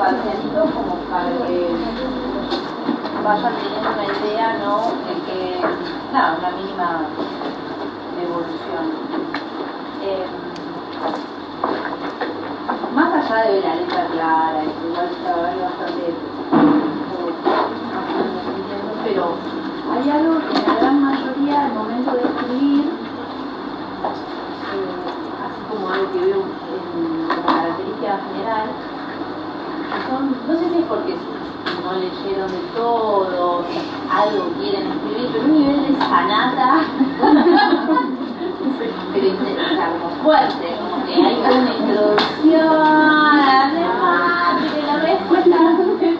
parcialitos como para que vayan teniendo una idea, ¿no? De que, nada, una mínima evolución. Más allá de la letra clara, que igual estaba bastante pero hay algo que en la gran mayoría al momento de escribir, así como algo que veo como característica general, son, no sé si es porque no leyeron de todo, algo quieren escribir, pero un nivel de sanata pero o sea, como fuerte, como que hay una introducción, remate, la respuesta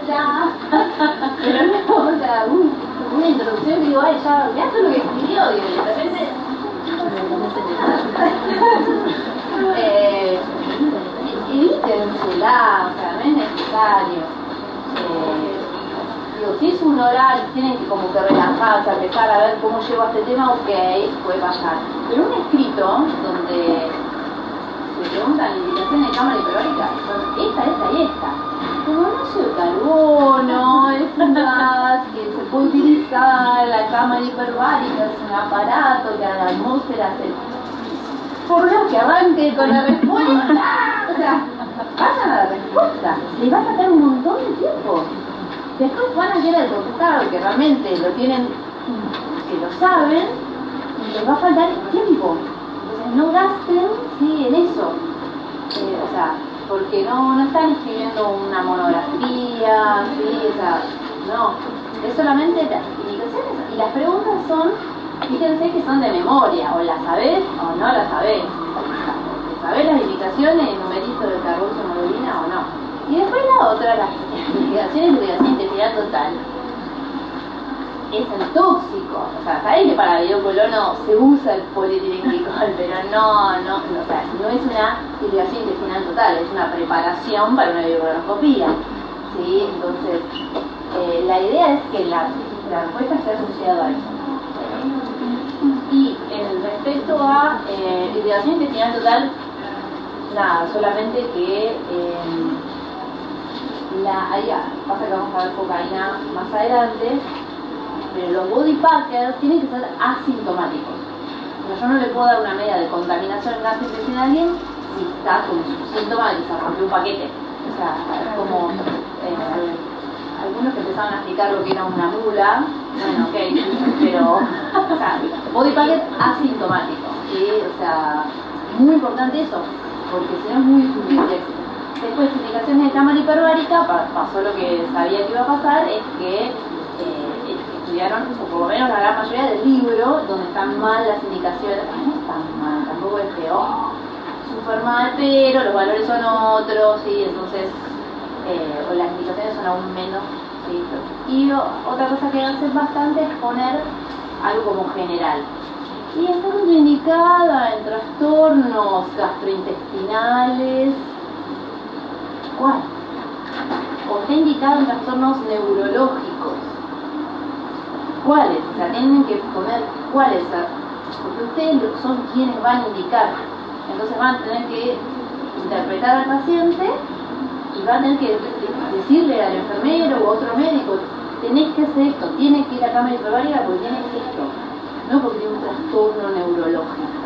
ya, pero no, o sea, una introducción que digo, ay, ya, ya todo lo que escribió, y de repente evítensela, o sea, no es necesario. Digo, si es un oral, tienen que como que relajarse, empezar a ver cómo llevo a este tema, ok, puede pasar. Pero un escrito donde se preguntan indicaciones de cámara hiperbárica, son esta y esta. Como monóxido de carbono, es un gas que se puede utilizar, la cámara hiperbárica es un aparato que a la atmósfera se... Por lo que arranque con la respuesta. O sea, vayan a la respuesta. Les va a sacar un montón de tiempo. Después van a querer contestar que realmente lo tienen, que lo saben, y les va a faltar tiempo. Entonces no gasten, ¿sí?, en eso. O sea, porque no están escribiendo una monografía, ¿sí? O sea, no. Es solamente las indicaciones y las preguntas son, fíjense que son de memoria, o las sabés o no las sabés. ¿Sabés las indicaciones, el numerito de carboximoglobina o no? Y después la otra, las investigaciones de intensidad total, es el tóxico. O sea, sabés que para biocolono se usa el polietilenglicol, pero no, o sea, no es una irrigación intestinal total, es una preparación para una biocolonoscopía. ¿Sí? Entonces, la idea es que la respuesta esté asociada a eso. Y respecto a irrigación intestinal total, nada, solamente que ahí pasa que vamos a ver cocaína más adelante, pero los body packers tienen que ser asintomáticos. Yo no le puedo dar una medida de contaminación gastrointestinal a alguien si está con sus síntomas y se rompió un paquete. O sea, es como algunos que empezaban a explicar lo que era una mula, bueno, ok, pero o sea, body packet asintomático, ¿sí? O sea, muy importante eso, porque si no es muy discutible. Después, indicaciones de cámara hiperbárica, pasó lo que sabía que iba a pasar, es que estudiaron, o por lo menos la gran mayoría del libro, donde están mal las indicaciones. No están mal, tampoco es peor, súper mal, pero los valores son otros, ¿sí? Entonces, o las indicaciones son aún menos, ¿sí? Y otra cosa que hacen bastante es poner algo como general. Y está contraindicada en trastornos gastrointestinales. ¿Cuál? O está indicado en trastornos neurológicos. ¿Cuáles? O sea, tienen que poner cuáles, porque ustedes son quienes van a indicar. Entonces van a tener que interpretar al paciente y van a tener que decirle al enfermero o a otro médico, tenés que hacer esto, tienes que ir a cámara hiperbárica porque tienes esto. No porque tiene un trastorno neurológico,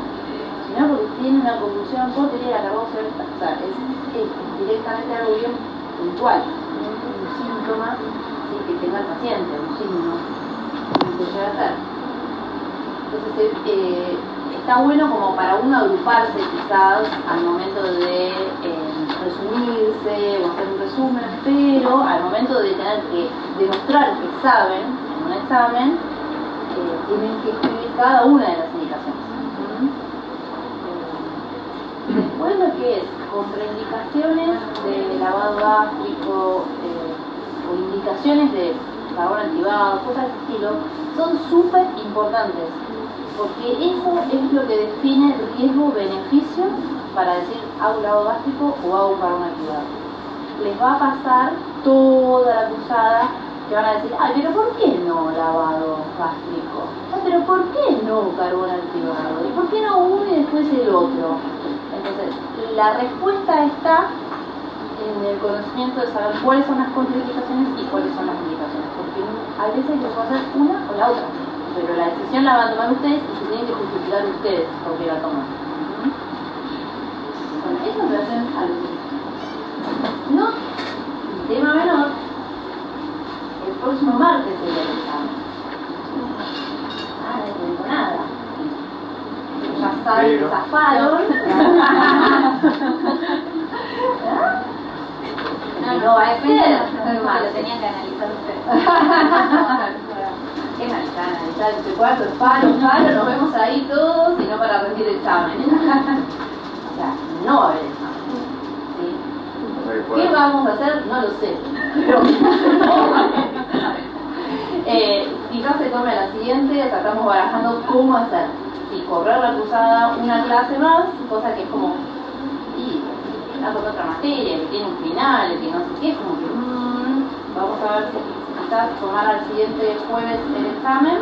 sino porque tiene una convulsión por tener la carboxo. O sea, es directamente algo bien puntual, un síntoma, ¿sí?, que tenga el paciente, un signo que llega a ser. Entonces está bueno como para uno agruparse quizás al momento de resumirse o hacer un resumen, pero al momento de tener que demostrar que saben en un examen, tienen que escribir cada una de las indicaciones. Después lo que es contraindicaciones de lavado gástrico o indicaciones de jabón activado, cosas de ese estilo, son súper importantes, porque eso es lo que define el riesgo-beneficio para decir hago un lavado gástrico o hago un jabón activado. Les va a pasar toda la cursada que van a decir, ay, pero ¿por qué no lavado gástrico? Ay, pero ¿por qué no carbón activado? ¿Y por qué no uno y después el otro? Entonces, la respuesta está en el conocimiento de saber cuáles son las contraindicaciones y cuáles son las indicaciones, porque a veces les va a hacer una o la otra, pero la decisión la van a tomar ustedes y se tienen que justificar ustedes por qué la toman. Bueno, eso lo hacen a los no, tema menor, el próximo martes sería el examen. Nada, no digo nada. Ya saben que zafaron. No va a ser. Lo tenían que analizar ustedes. ¿Qué analizar? Entre cuatro, palo, nos vemos ahí todos y no para rendir examen. O sea, no va a haber examen. ¿Sí? ¿Qué vamos a hacer? No lo sé. Pero quizás se tome la siguiente, estamos barajando cómo hacer. Si correr la cruzada una clase más, cosa que es como está con otra materia, que tiene un final, que no sé qué, como que vamos a ver si quizás tomar al siguiente jueves el examen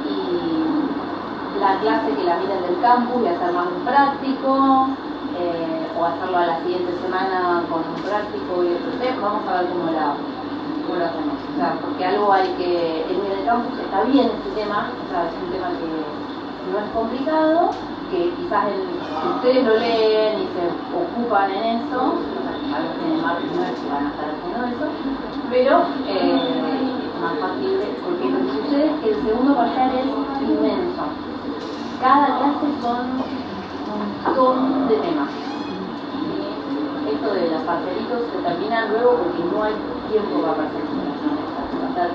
y la clase que la miren del campus y hacer más un práctico o hacerlo a la siguiente semana con un práctico y otro tema. Vamos a ver cómo lo hacemos, o sea, porque algo hay que en el campus está bien este tema, o sea, es un tema que no es complicado, que quizás si ustedes lo leen y se ocupan en eso, a veces en el martes no es que van a estar haciendo eso, pero es más factible, porque lo que sucede es que el segundo parcial es inmenso. Cada clase son un montón de temas. Esto de los parcialitos se termina luego porque no hay tiempo para parcialización. Va a ser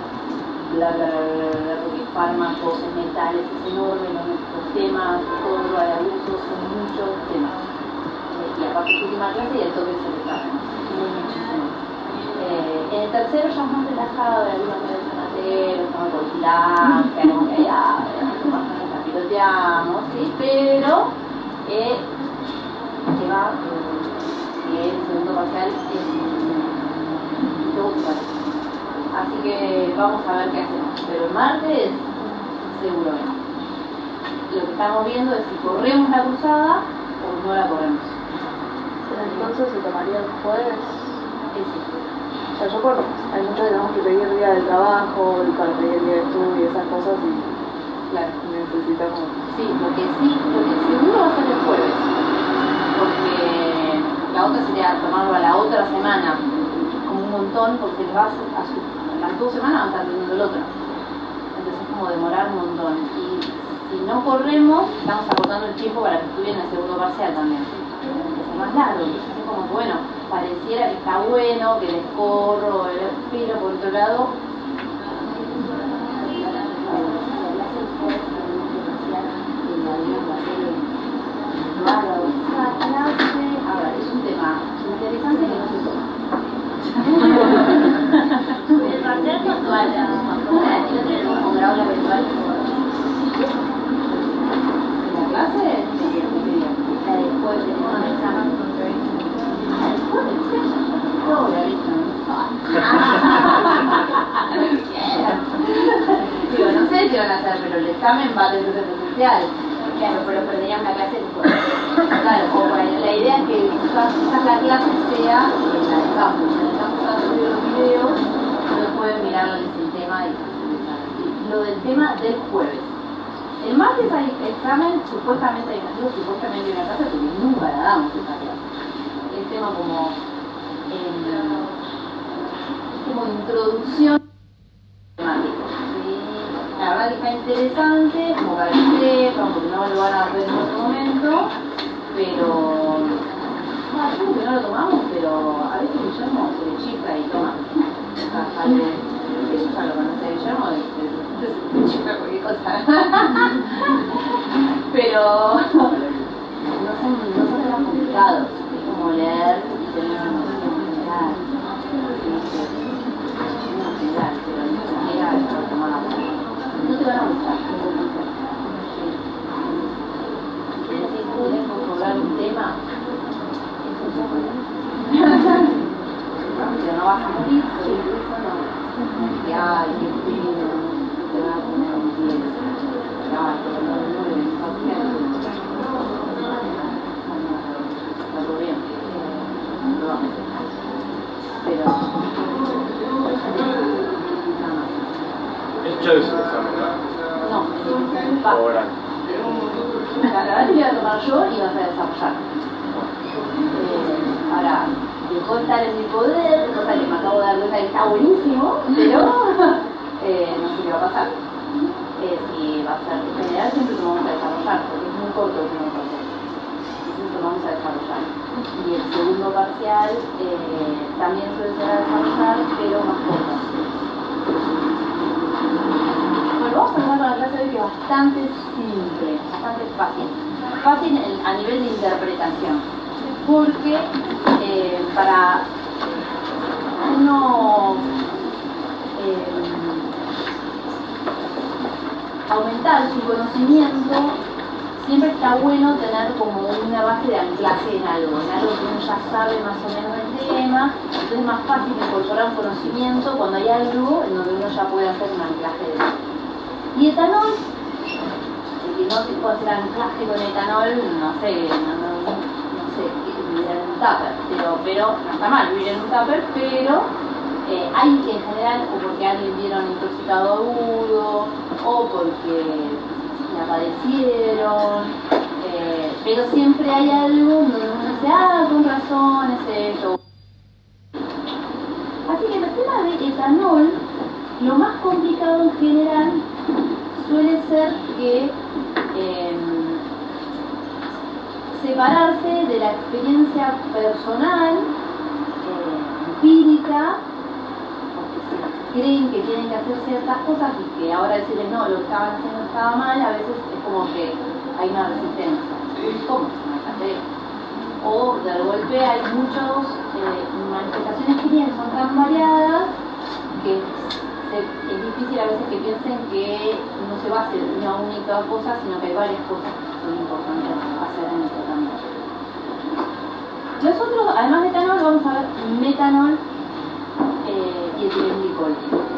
bla bla bla bla, porque fármacos, metales, es enorme, los temas, todo lo de abusos, son muchos temas. Y aparte su última clase y el toque se le sabe, muchísimo. En el tercero ya es más relajado, de algunos medios amateros, como vigilancia, como que ya, la piloteamos, ¿sí? Pero que va, el segundo parcial es todo su parcial. Así que vamos a ver qué hacemos. Pero el martes, seguro que no. Lo que estamos viendo es si corremos la cruzada o no la corremos. Entonces se tomaría el jueves. Sí. O sea, yo hay muchos que tenemos que pedir día de trabajo y para pedir día de estudio y esas cosas y Claro. necesitamos. Sí, lo que seguro va a ser el jueves. Porque la otra sería tomarlo a la otra semana como un montón, porque les va a las 2 semanas van a estar teniendo el otro. Entonces es como demorar un montón. Y si no corremos, estamos acortando el tiempo para que estudien el segundo parcial también. Es más largo, entonces es como que bueno, pareciera que está bueno, que les corro, pero por otro lado, ahora es un tema interesante que no se toma. El parcial virtual, aquí lo tenemos con grado virtual. ¿En la clase? La de jueves tenemos un examen contra el jueves. No, la vista digo, no sé si van a hacer, pero el examen va a tener que ser presencial. Claro, pero perderían la clase después. Claro, o bueno, la idea es que quizás la clase sea en la de campus. En el campus han subido los videos, no pueden mirarles el tema y lo del tema del jueves. El martes hay examen, supuestamente hay una clase, porque nunca la damos esa clase. El tema como introducción temático. La verdad que está interesante, como para que sepan, porque no lo van a ver en otro momento, pero yo que no lo tomamos, pero a veces Guillermo se le chifla y toma. Eso ya lo conoce Guillermo, se chifla cualquier cosa. Pero no son temas complicados, es como leer y tener una noción general. Pero ni siquiera es para tomar la mano. No te van a gustar. Si quieres controlar un tema, pero no vas a morir, eso no. Que ay, qué frío, te van a poner un pie. Ay, pero no le está haciendo. Está todo bien. ahora te voy a tomar yo y vas a desarrollar. Ahora, dejó de estar en mi poder, cosa que me acabo de dar cuenta que está buenísimo, pero no sé qué va a pasar. Si va a ser en general, siempre lo vamos a desarrollar, porque es muy corto el primer proceso. Entonces lo vamos a desarrollar. Y el segundo parcial también suele ser a desarrollar, pero más corto. Bueno, vamos a empezar con la clase de hoy, que es bastante simple, bastante fácil. Fácil a nivel de interpretación. Porque para uno aumentar su conocimiento, siempre está bueno tener como una base de anclaje en algo que uno ya sabe más o menos del tema. Entonces es más fácil incorporar un conocimiento cuando hay algo en donde uno ya puede hacer un anclaje de eso. Y etanol, el que no se puede hacer anclaje con etanol, no sé, vivir en un tupper, pero no está mal vivir en un tupper, pero hay en general, o porque alguien vieron intoxicado agudo, o porque la padecieron, pero siempre hay algo donde uno dice, con razón, es esto. Así que el tema de etanol, lo más complicado en general suele ser que separarse de la experiencia personal, empírica, porque creen que tienen que hacer ciertas cosas y que ahora decirles no, lo que estaban haciendo estaba mal, a veces es como que hay una resistencia. ¿Cómo se me hace? O de golpe hay muchas manifestaciones clínicas que son tan variadas que es difícil a veces que piensen que no se va a hacer una única cosa, sino que hay varias cosas que son importantes hacer en el tratamiento. Nosotros, además de etanol, vamos a ver metanol y etilenglicol.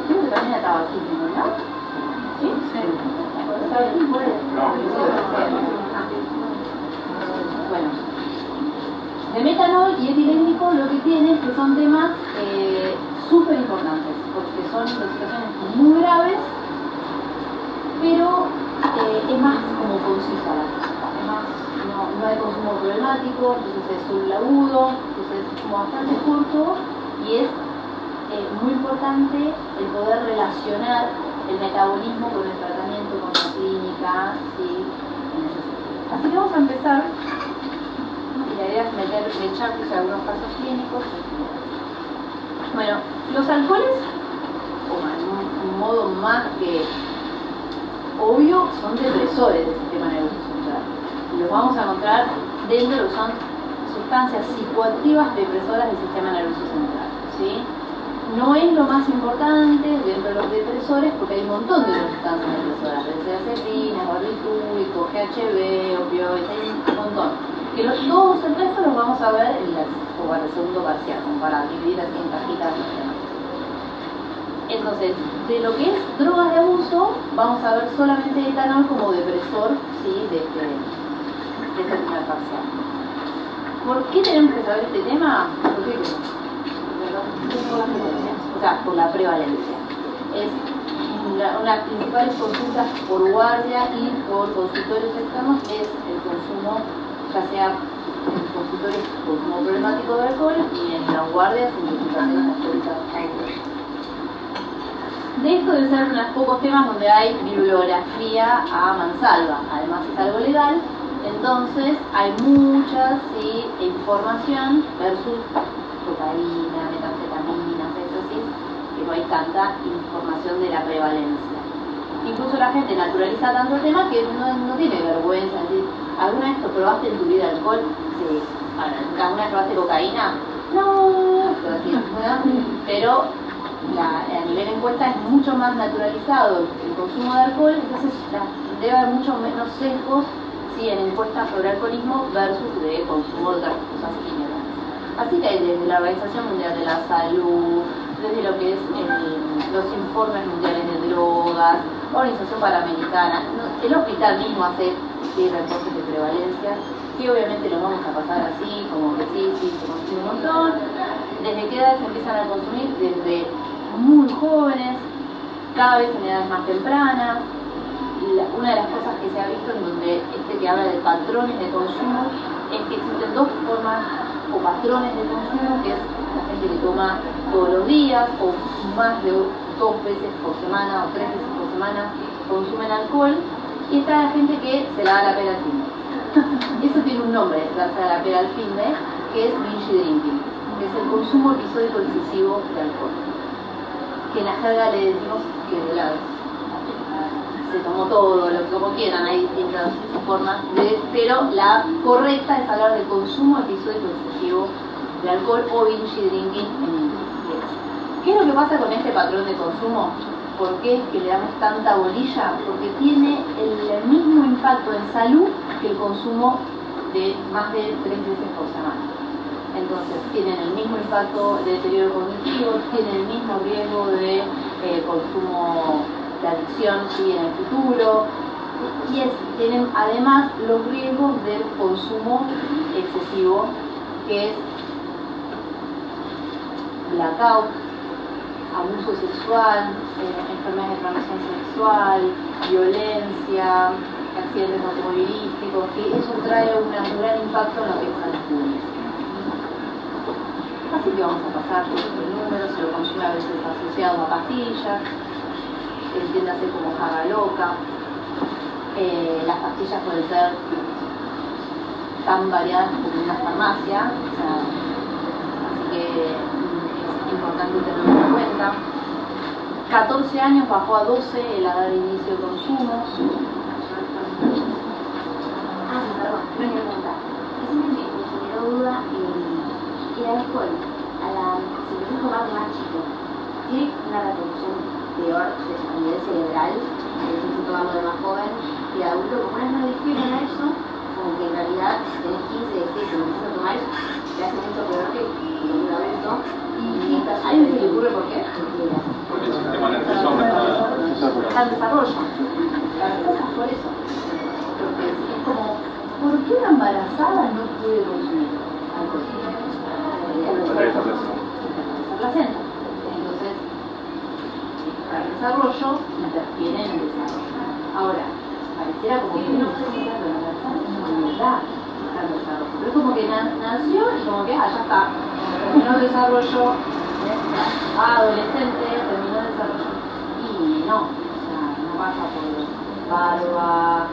Creo que también era tabaquismo, ¿no? ¿Sí? Sí. Bueno, de metanol y etilenglicol lo que tiene es que son temas súper importantes, porque son situaciones muy graves, pero es más como concisa la cosa, es más, no hay consumo problemático, entonces es un agudo, entonces es como bastante corto y es muy importante el poder relacionar el metabolismo con el tratamiento, con la clínica, ¿sí? Así que vamos a empezar, y la idea es echar algunos casos clínicos. Bueno, los alcoholes, en un modo más que obvio, son depresores del sistema nervioso central. Y los vamos a encontrar dentro de lo que son sustancias psicoactivas depresoras del sistema nervioso central, ¿sí? No es lo más importante dentro de los depresores porque hay un montón de sustancias depresoras, benzodiazepinas, barbitúricos, GHB, opioides, hay un montón. Que todos el resto los vamos a ver en el segundo parcial, como para dividir así en cajitas y demás. Entonces, de lo que es drogas de abuso, vamos a ver solamente etanol como depresor, ¿sí? de este primer parcial. ¿Por qué tenemos que saber este tema? ¿Por qué? O sea, por la prevalencia. Es una de las principales consultas por guardia y por consultorios externos es el consumo, ya sea en consultorios consumo problemático de alcohol y en las guardias intoxicaciones alcohólicas. De esto debe ser uno de los pocos temas donde hay bibliografía a mansalva, además es algo legal, entonces hay mucha información versus cocaína, metanfetamina, éxtasis, que no hay tanta información de la prevalencia. Incluso la gente naturaliza tanto el tema que no tiene vergüenza. Es decir, ¿alguna vez probaste en tu vida alcohol? Sí. ¿Alguna vez probaste cocaína? No. Pero a nivel encuesta es mucho más naturalizado el consumo de alcohol, entonces debe haber mucho menos sesgos en encuestas sobre alcoholismo versus de consumo de otras cosas químicas. Así que desde la Organización Mundial de la Salud, desde lo que es los informes mundiales de drogas, la Organización Panamericana, el hospital mismo hace reportes de prevalencia, que obviamente lo vamos a pasar así, como que sí, se consume un montón. ¿Desde qué edad se empiezan a consumir? Desde muy jóvenes, cada vez en edades más tempranas. Una de las cosas que se ha visto en donde que habla de patrones de consumo, es que existen dos formas o patrones de consumo, que es la gente que toma todos los días o más de 2 veces por semana o 3 veces por semana consumen alcohol, y está la gente que se la da la pera al fin de. Eso tiene un nombre, darse la pera al fin de, que es binge drinking, que es el consumo episódico excesivo de alcohol, que en la jerga le decimos que se tomó todo, lo que como quieran, hay distintas formas, pero la correcta es hablar de consumo episódico excesivo de alcohol o binge drinking en inglés. ¿Qué es lo que pasa con este patrón de consumo? ¿Por qué es que le damos tanta bolilla? Porque tiene el mismo impacto en salud que el consumo de más de 3 veces por semana. Entonces, tienen el mismo impacto de deterioro cognitivo, tienen el mismo riesgo de consumo de adicción sí, en el futuro, y tienen además los riesgos del consumo excesivo, que es blackout, abuso sexual, enfermedades de transmisión sexual, violencia, accidentes automovilísticos, que eso trae un gran impacto en lo que es salud pública. Así que vamos a pasar por el número, se lo consume a veces asociado a pastillas, entiéndase como jarra loca. Las pastillas pueden ser tan variadas como una farmacia, o sea, así que es importante tenerlo en cuenta. 14 años bajó a 12 la edad de inicio de consumo. Perdón, me quiero preguntar. Eso me generó duda el alcohol, si lo dejo más chico, ¿tiene una repercusión peor a nivel cerebral? Si tomamos de más joven y de adulto, como unas no difieren a eso, como que en realidad si tenés 15, 16 y empiezas a tomar, te hace mucho peor que un adulto. ¿A alguien se le ocurre por qué? Porque el sistema nervioso Está en desarrollo. La respuesta es por eso. Porque es como, ¿por qué una embarazada no puede consumir alcohol? Placenta. Entonces, para el desarrollo interfiere en el desarrollo. Ahora, pareciera como que no se sienta con la embarazada, es una verdad está en desarrollo. Pero es como que nació y como que, ya está. Terminó el desarrollo, adolescente, terminó el desarrollo. Y no, o sea, no pasa por barba,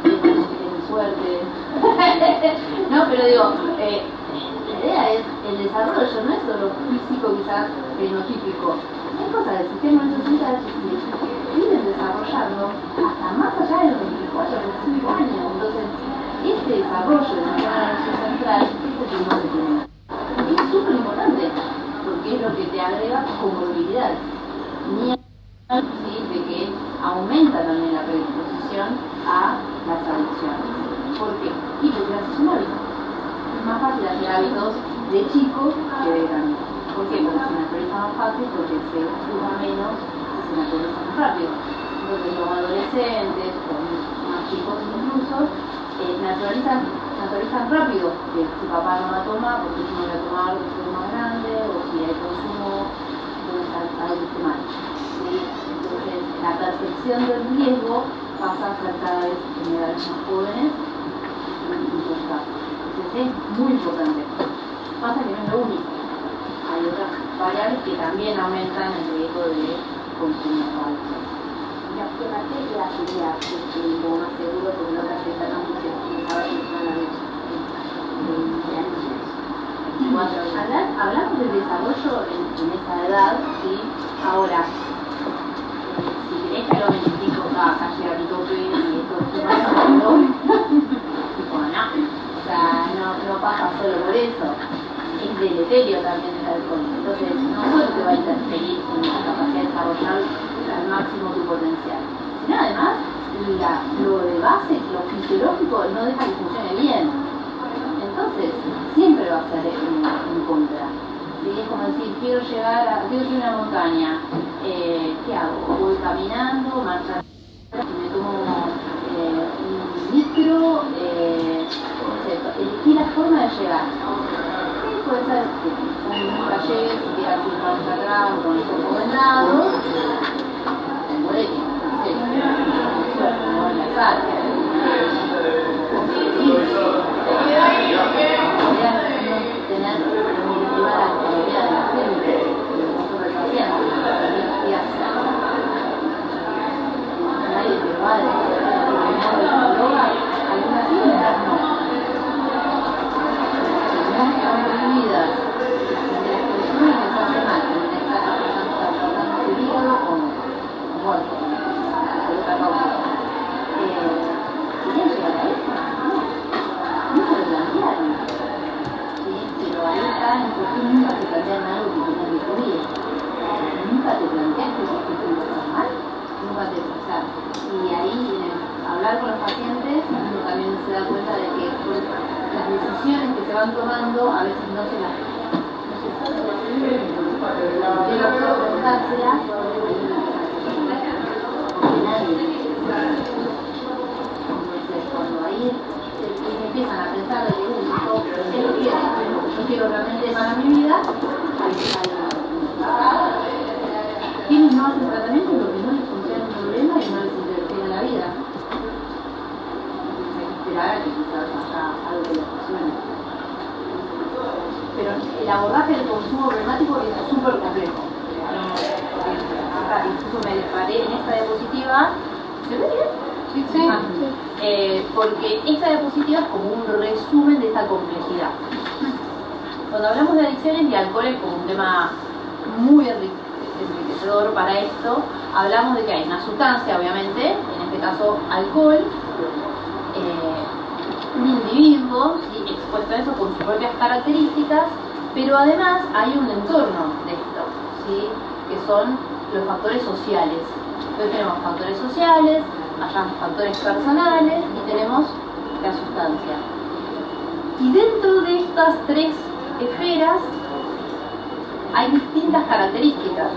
tienen suerte. No, pero digo, la idea es el desarrollo, no es solo físico, quizás fenotípico. Hay cosas del sistema nervioso que siguen desarrollando hasta más allá de los 24, 25 años. Entonces, ese desarrollo del sistema nervioso central, ese tipo de tiene. Y es súper importante, porque es lo que te agrega comorbilidades. Sí, de que aumenta también la predisposición a las adicciones. ¿Por qué? Y porque haces un hábito. Es más fácil hacer hábitos de chico que de grande. ¿Por qué? Porque se naturaliza más fácil, porque se usa menos y se naturaliza más rápido. Entonces los adolescentes, o más chicos incluso, naturalizan rápido que su papá no va a tomar, porque yo no voy a tomar porque soy más grande, o si hay consumo, entonces algo esté mal. ¿Sí? Entonces la percepción del riesgo pasa a ser cada vez en edades más jóvenes y importante. Entonces es muy importante. Pasa que no es lo único. Hay otras variables que también aumentan el riesgo de consumo de alcohol. ¿Y qué parte de la seguridad? Como más seguro porque no te afecta tanto si Hablamos del desarrollo en esa edad, ¿sí? Ahora, si querés que a los 25 acá llega mi tope y esto es más no, o sea, no pasa solo por eso, es deleterio también el alcohol. Entonces, no solo te va a interferir en la capacidad de desarrollar al máximo tu potencial, sino además lo de base, lo fisiológico, no deja que funcione bien. Entonces, siempre va a ser en contra. ¿Sí? Es como decir, quiero subir una montaña, ¿qué hago? Voy caminando, marchando, me tomo un litro, elegí la forma de llegar. Sí, puede ser que nunca llegues, si quieras ir para atrás, con el cuerpo vendado, el boletín, no sé, como en la sala. van tomando, a veces no se las cuando ahí empiezan a pensar de que yo quiero realmente para mi vida, quienes no hacen tratamiento porque no les funciona un problema y no les interfiere la vida. Esperar a que quizás haya algo que les funcione. Pero el abordaje del consumo problemático es súper complejo. Incluso me paré en esta diapositiva. ¿Se ve bien? Sí. Porque esta diapositiva es como un resumen de esta complejidad. Cuando hablamos de adicciones y alcohol es como un tema muy enriquecedor para esto. Hablamos de que hay una sustancia, obviamente, en este caso alcohol, un individuo, ¿sí?, expuesto a eso con sus propias características, pero además hay un entorno de esto, ¿sí?, que son los factores sociales. Entonces tenemos factores sociales, allá factores personales y tenemos la sustancia. Y dentro de estas tres esferas hay distintas características.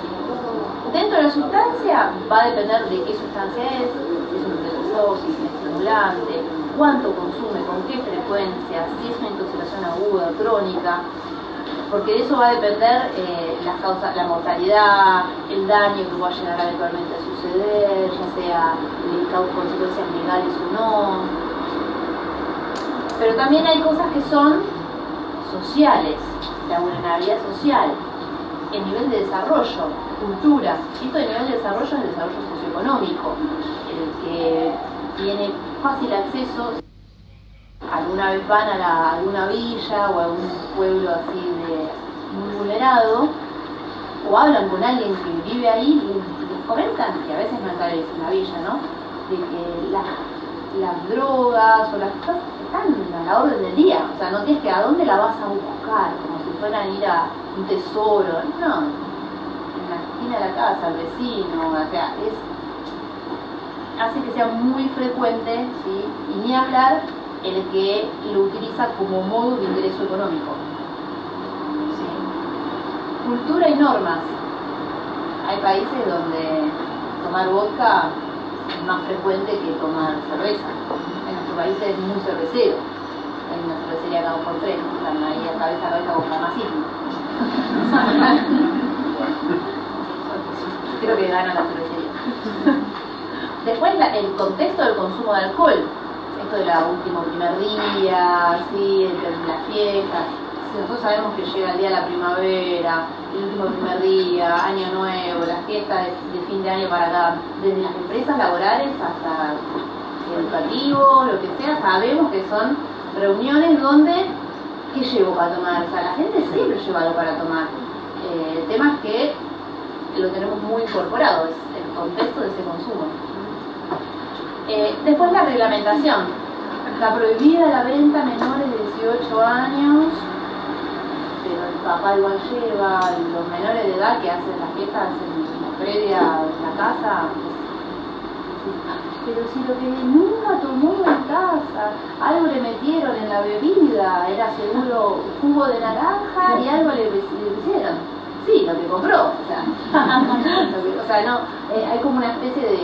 Dentro de la sustancia va a depender de qué sustancia es un precursor, si es un estimulante, cuánto consume, con qué frecuencia, si es una intoxicación aguda, crónica, porque de eso va a depender las causas, la mortalidad, el daño que va a llegar eventualmente a suceder, ya sea consecuencias legales o no. Pero también hay cosas que son sociales, la vulnerabilidad social, el nivel de desarrollo, cultura. Esto de nivel de desarrollo es el desarrollo socioeconómico, el que tiene fácil acceso. Alguna vez van a alguna villa o a un pueblo así muy vulnerado, o hablan con alguien que vive ahí y les comentan, que a veces no es en la villa, ¿no?, de que las drogas o las cosas están a la orden del día. O sea, no tienes que a dónde la vas a buscar, como si fueran a ir a un tesoro. No, en la esquina de la casa, al vecino, o sea, hace que sea muy frecuente, ¿sí?, y ni hablar el que lo utiliza como modo de ingreso económico. ¿Sí? Cultura y normas. Hay países donde tomar vodka es más frecuente que tomar cerveza. En nuestro país es muy cervecero. Hay una cervecería cada 2 por 3, están ahí a cabeza con farmacéutico. Creo que gana la cervecería. Después el contexto del consumo de alcohol. Esto de la último primer día, ¿sí?, las fiestas. Si nosotros sabemos que llega el día de la primavera, el último primer día, año nuevo, las fiestas de fin de año para acá, desde las empresas laborales hasta educativos, lo que sea, sabemos que son reuniones donde, ¿qué llevo para tomar? O sea, la gente siempre lleva algo para tomar. El tema es que lo tenemos muy incorporado, es el contexto de ese consumo. Después la reglamentación. Está prohibida la venta a menores de 18 años, pero el papá igual lleva, los menores de edad que hacen las fiestas en la previa, en la casa. Pero si lo que nunca tomó en casa, algo le metieron en la bebida, era seguro jugo de naranja y algo le hicieron. Sí, lo que compró, o sea, no, hay como una especie de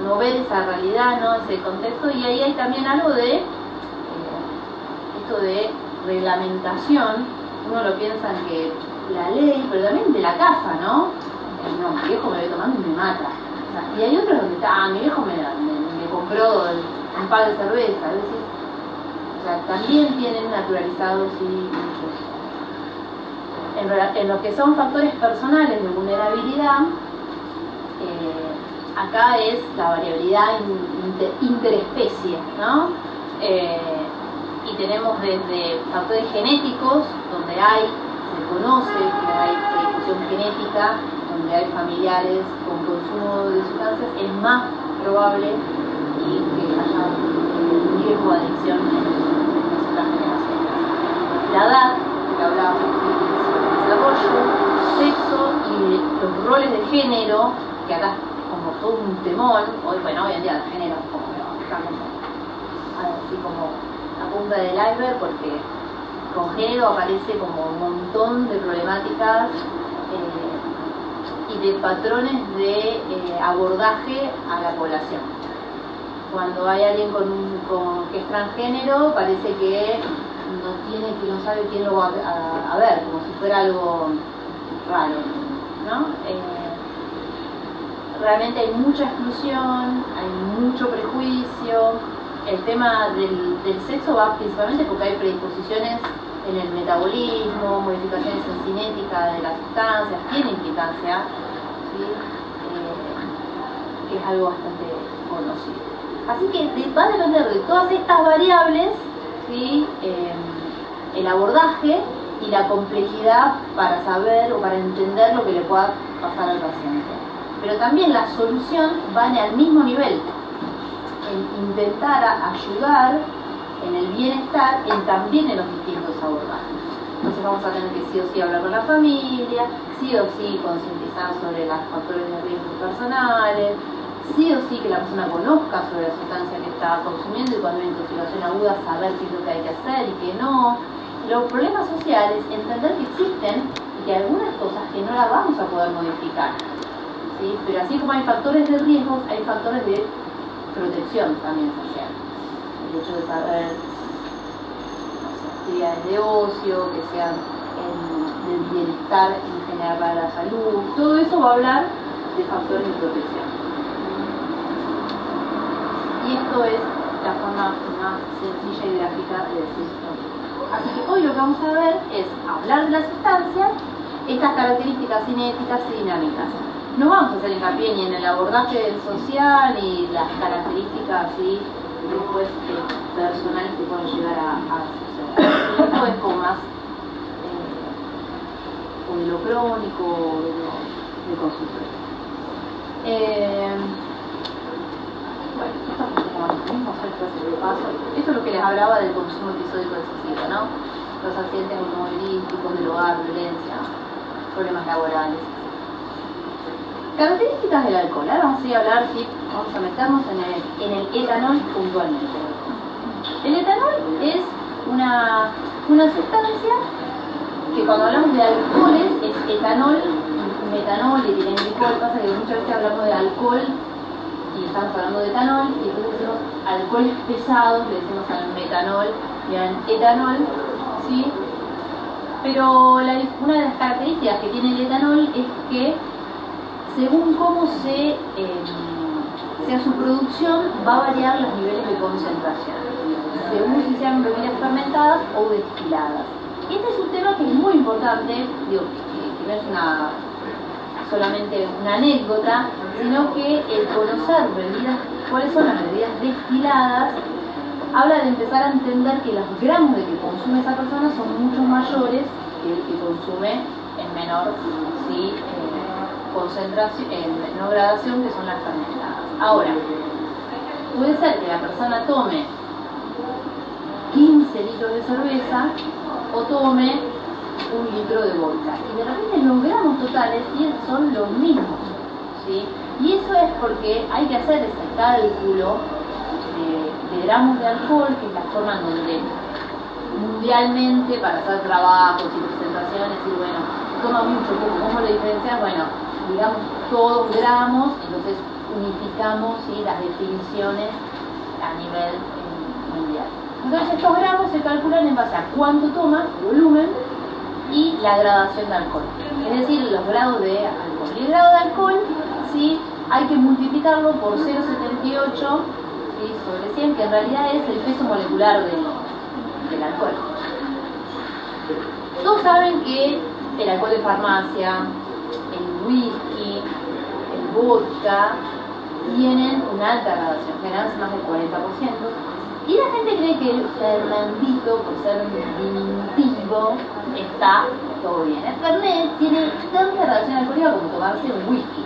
no ver esa realidad, ¿no?, ese contexto, y ahí hay también algo de esto de reglamentación. Uno lo piensa en que la ley, pero también de la casa, ¿no? No, mi viejo me ve tomando y me mata. O sea, y hay otros donde está, mi viejo me compró un par de cerveza, es decir, o sea, también tienen naturalizados y en lo que son factores personales de vulnerabilidad, acá es la variabilidad interespecie, ¿no? Y tenemos desde factores genéticos, donde se conoce que hay predisposición genética, donde hay familiares con consumo de sustancias, es más probable que haya un riesgo de adicción en otras generaciones. La edad, que hablábamos, desarrollo, sexo y los roles de género, que acá es como todo un temor. Hoy en día el género es como así como la punta del iceberg porque con género aparece como un montón de problemáticas y de patrones de abordaje a la población. Cuando hay alguien que es transgénero, parece que no sabe quién lo va a ver, como si fuera algo raro, ¿no? Realmente hay mucha exclusión, hay mucho prejuicio. El tema del sexo va principalmente porque hay predisposiciones en el metabolismo, modificaciones en cinética de las sustancias, tiene implicancia, ¿sí? Que es algo bastante conocido. Así que va a depender de todas estas variables, ¿sí? El abordaje y la complejidad para saber o para entender lo que le pueda pasar al paciente. Pero también la solución va en el mismo nivel, en intentar ayudar en el bienestar también en los distintos abordajes. Entonces vamos a tener que sí o sí hablar con la familia, sí o sí concientizar sobre los factores de riesgo personales, sí o sí que la persona conozca sobre la sustancia que está consumiendo y cuando hay intoxicación aguda saber qué es lo que hay que hacer y qué no. Los problemas sociales, entender que existen y que hay algunas cosas que no las vamos a poder modificar, ¿sí? Pero así como hay factores de riesgo, hay factores de protección también social. El hecho de saber actividades de ocio, que sean del bienestar en general para la salud, todo eso va a hablar de factores de protección. Y esto es la forma más sencilla y gráfica de decirlo. Así que hoy lo que vamos a ver es hablar de la sustancia, estas características cinéticas y dinámicas. No vamos a hacer hincapié ni en el abordaje social ni las características ¿sí? después personales que pueden llegar a suceder. Esto es como más o de lo crónico o de consultorio. Bueno, esto es un poco más mismo, esto es lo que les hablaba del consumo episódico excesivo, ¿no? Los accidentes automovilísticos, del hogar, violencia, problemas laborales. Características del alcohol. Ahora vamos a hablar, sí, vamos a meternos en el etanol puntualmente. El etanol es una sustancia que cuando hablamos de alcoholes es etanol, metanol y etilenglicol. Pasa que muchas veces hablamos de alcohol y estamos hablando de etanol y entonces decimos alcoholes pesados, le decimos al metanol y al etanol, ¿sí? Pero una de las características que tiene el etanol es que según cómo sea su producción, va a variar los niveles de concentración, según si sean bebidas fermentadas o destiladas. Este es un tema que es muy importante, digo, que no es solamente una anécdota, sino que el conocer cuáles son las bebidas destiladas, habla de empezar a entender que los gramos de que consume esa persona son mucho mayores que el que consume en menor, ¿sí? Concentración, en menor gradación, que son las fermentadas. Ahora, puede ser que la persona tome 15 litros de cerveza o tome 1 litro de vodka y de repente los gramos totales son los mismos, ¿sí? Y eso es porque hay que hacer ese cálculo de gramos de alcohol, que es la forma en donde mundialmente para hacer trabajos y presentaciones y bueno, toma mucho, ¿cómo lo diferencias? Bueno, digamos todos gramos, entonces unificamos ¿sí? las definiciones a nivel mundial. Entonces estos gramos se calculan en base a cuánto toma, el volumen, y la gradación de alcohol, es decir, los grados de alcohol. Y el grado de alcohol, ¿sí? Hay que multiplicarlo por 0,78 ¿sí? sobre 100, que en realidad es el peso molecular del alcohol. Todos saben que el alcohol de farmacia, el whisky, el vodka, tienen una alta gradación, generalmente más del 40%. Y la gente cree que el Fernandito, por ser diminutivo, está todo bien. El Fernet tiene tanta gradación alcohólica como tomarse un whisky.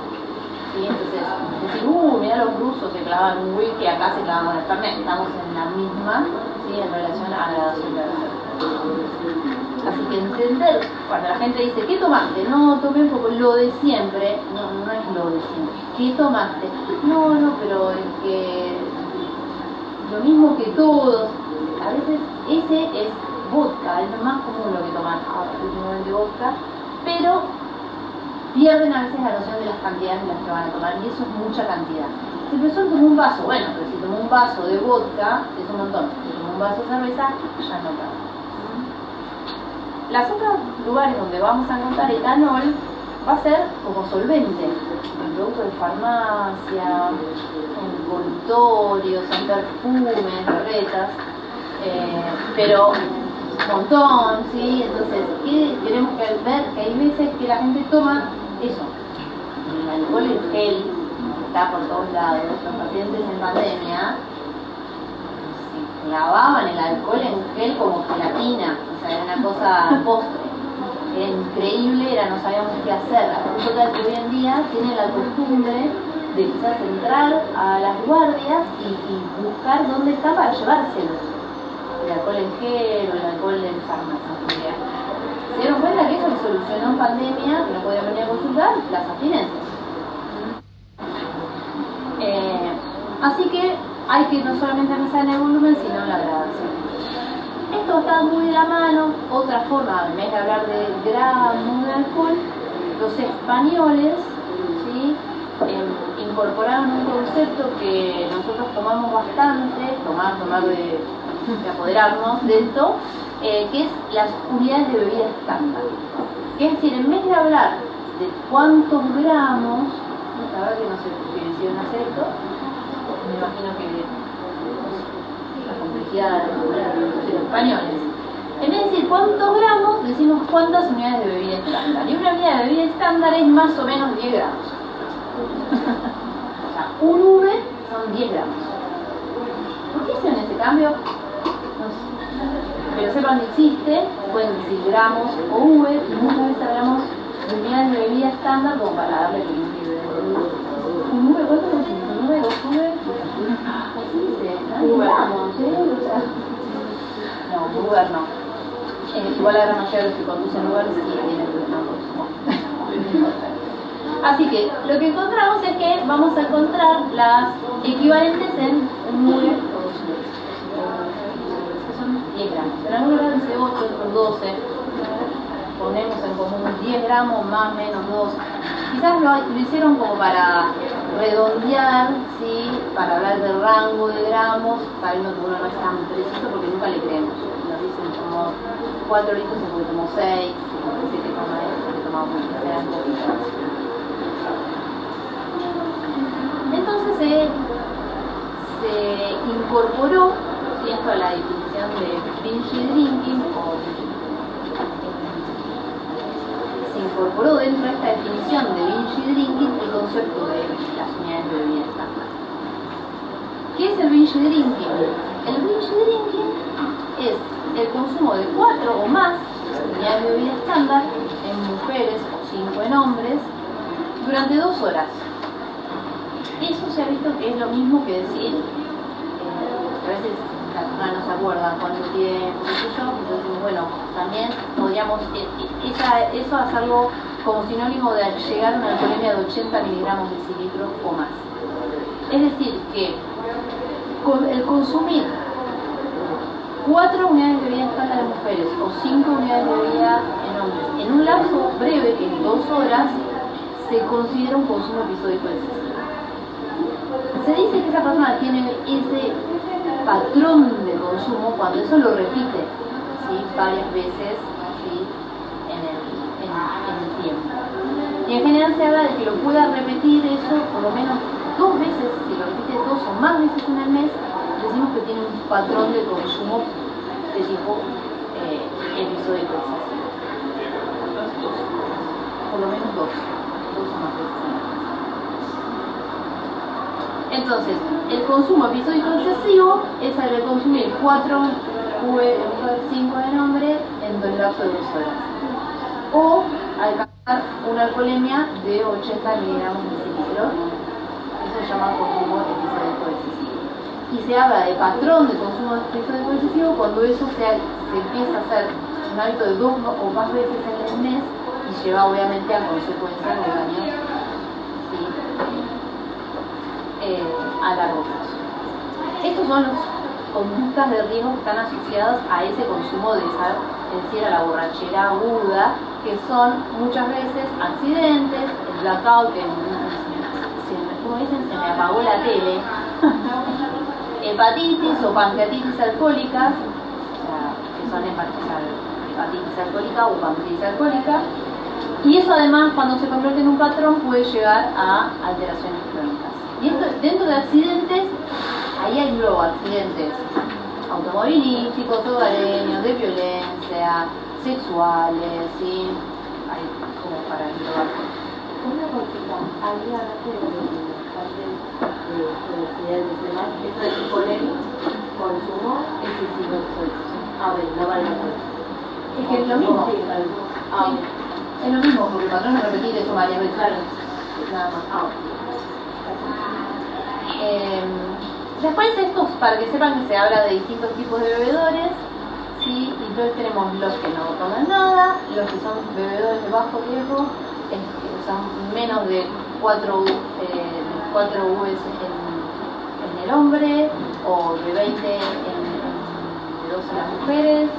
¿Sí? Entonces, decir, mira los rusos se clavan un whisky, acá se clavan con el Fernet. Estamos en la misma, ¿sí? En relación a la gradación de alcohol. Así que entender, cuando la gente dice, ¿qué tomaste? No, tomé un poco, lo de siempre. No, no es lo de siempre. ¿Qué tomaste? No, pero es que lo mismo que todos. A veces ese es vodka, es lo más común lo que toman últimamente vodka, pero pierden a veces la noción de las cantidades en las que van a tomar, y eso es mucha cantidad. Si el profesor tomó un vaso, bueno, pero si tomó un vaso de vodka, es un montón. Si tomó un vaso de cerveza, ya no tanto. Los otros lugares donde vamos a encontrar etanol va a ser como solvente, en productos de farmacia, en consultorios, en perfumes, barretas, pero un montón, ¿sí? Entonces, ¿qué tenemos que ver? Que hay veces que la gente toma eso, el alcohol en gel, está por todos lados. Los pacientes en pandemia se clavaban el alcohol en gel como gelatina, o sea, era una cosa postre, era increíble, no sabíamos qué hacer. A punto tal que hoy en día tienen la costumbre de quizás entrar a las guardias y buscar dónde está para llevárselo, el alcohol en gel o el alcohol en farmacia. Se dieron cuenta que eso le solucionó en pandemia, que no podían venir a consultar, las abstinencias. Así que hay que no solamente pensar en el volumen, sino en la gradación. Esto está muy de la mano. Otra forma, en vez de hablar de gramos de alcohol, los españoles, ¿sí? Incorporaron un concepto que nosotros tomamos bastante, tomar de apoderarnos de esto, que es las unidades de bebida estándar. Es decir, en vez de hablar de cuántos gramos, la verdad que no sé por qué decidieron hacer esto, me imagino que la complejidad de los españoles. En vez de decir cuántos gramos, decimos cuántas unidades de bebida estándar. Y una unidad de bebida estándar es más o menos 10 gramos. O sea, un V son 10 gramos. ¿Por qué hicieron ese cambio? No sé. Pero sepan que existe, pueden decir gramos o V, y muchas veces hablamos de unidades de bebida estándar como para darle un V, ¿cuánto es? ¿Un V? ¿2 V? Así dice, ¿no? Gramos, ¿eh? No, Uber no. Igual la gran mayoría de los que conducen Uber sí tienen no. Así que lo que encontramos es que vamos a encontrar las equivalentes en un Uber o 2 Uber. Que son 10 gramos. En algunos lados dice 8, otros 12. Ponemos en común 10 gramos más menos 2. Quizás lo hicieron como para redondear, ¿sí? Para hablar del rango de gramos, sabiendo que uno no es tan preciso porque nunca le creemos. Nos dicen como 4 litros porque tomó 6, 7,1 porque tomaba mucho, eran poquitas. Entonces se incorporó, ¿sí? Esto a la definición de binge drinking, se incorporó dentro de esta definición de binge drinking el concepto de las unidades de bebida estándar. ¿Qué es el binge drinking? El binge drinking es el consumo de 4 o más unidades de bebida estándar en mujeres o 5 en hombres durante 2 horas. Eso se ha visto que es lo mismo que decir, a veces las personas no se acuerdan cuánto tiempo, qué sé yo, entonces bueno, también podríamos eso hacerlo como sinónimo de llegar a una alcoholemia de 80 miligramos de decilitros o más. Es decir, que el consumir 4 unidades de bebida estándar en mujeres o 5 unidades de bebida en hombres en un lapso breve, que es 2 horas, se considera un consumo episódico excesivo. Se dice que esa persona tiene ese patrón de consumo cuando eso lo repite, ¿sí? Varias veces, ¿sí? en el tiempo. Y en general se habla de que lo pueda repetir eso por lo menos 2 veces, si lo repite 2 o más veces en el mes, decimos que tiene un patrón de consumo de tipo episódico excesivo. Por lo menos 2 o más veces en el mes. Entonces, el consumo episódico excesivo es el de consumir 4 V en mujer, 5 en hombre en un lapso de 2 horas. O alcanzar una alcoholemia de 80 miligramos de decilitros. Eso se llama consumo episódico excesivo. Y se habla de patrón de consumo episódico excesivo cuando eso se empieza a hacer un hábito de 2 o más veces en el mes y lleva obviamente a consecuencias de daños, ¿sí? A largo plazo. Estos son los conductas de riesgo que están asociadas a ese consumo de esa, es decir, a la borrachera aguda, que son muchas veces accidentes, el blackout, que como dicen, se me apagó la tele, hepatitis o pancreatitis alcohólicas, o sea, que son hepatitis alcohólica o pancreatitis alcohólica, y eso además cuando se convierte en un patrón puede llegar a alteraciones crónicas. Y esto, dentro de accidentes, ahí hay luego accidentes automovilísticos, hogareños, de violencia, sexuales, ¿sí? Hay como para englobar. Una consulta, había de demás, eso de con el consumo excesivo de alcohol. Ah, bueno, no vale la pena. Es que es lo mismo. Sí, Sí, es lo mismo, porque el patrón es repetir eso varias veces. Claro. Nada más. Después estos, para que sepan que se habla de distintos tipos de bebedores, ¿sí? Y entonces tenemos los que no toman nada, los que son bebedores de bajo riesgo, que son menos de 4 Vs en el hombre, o de 20 de 12 en las mujeres,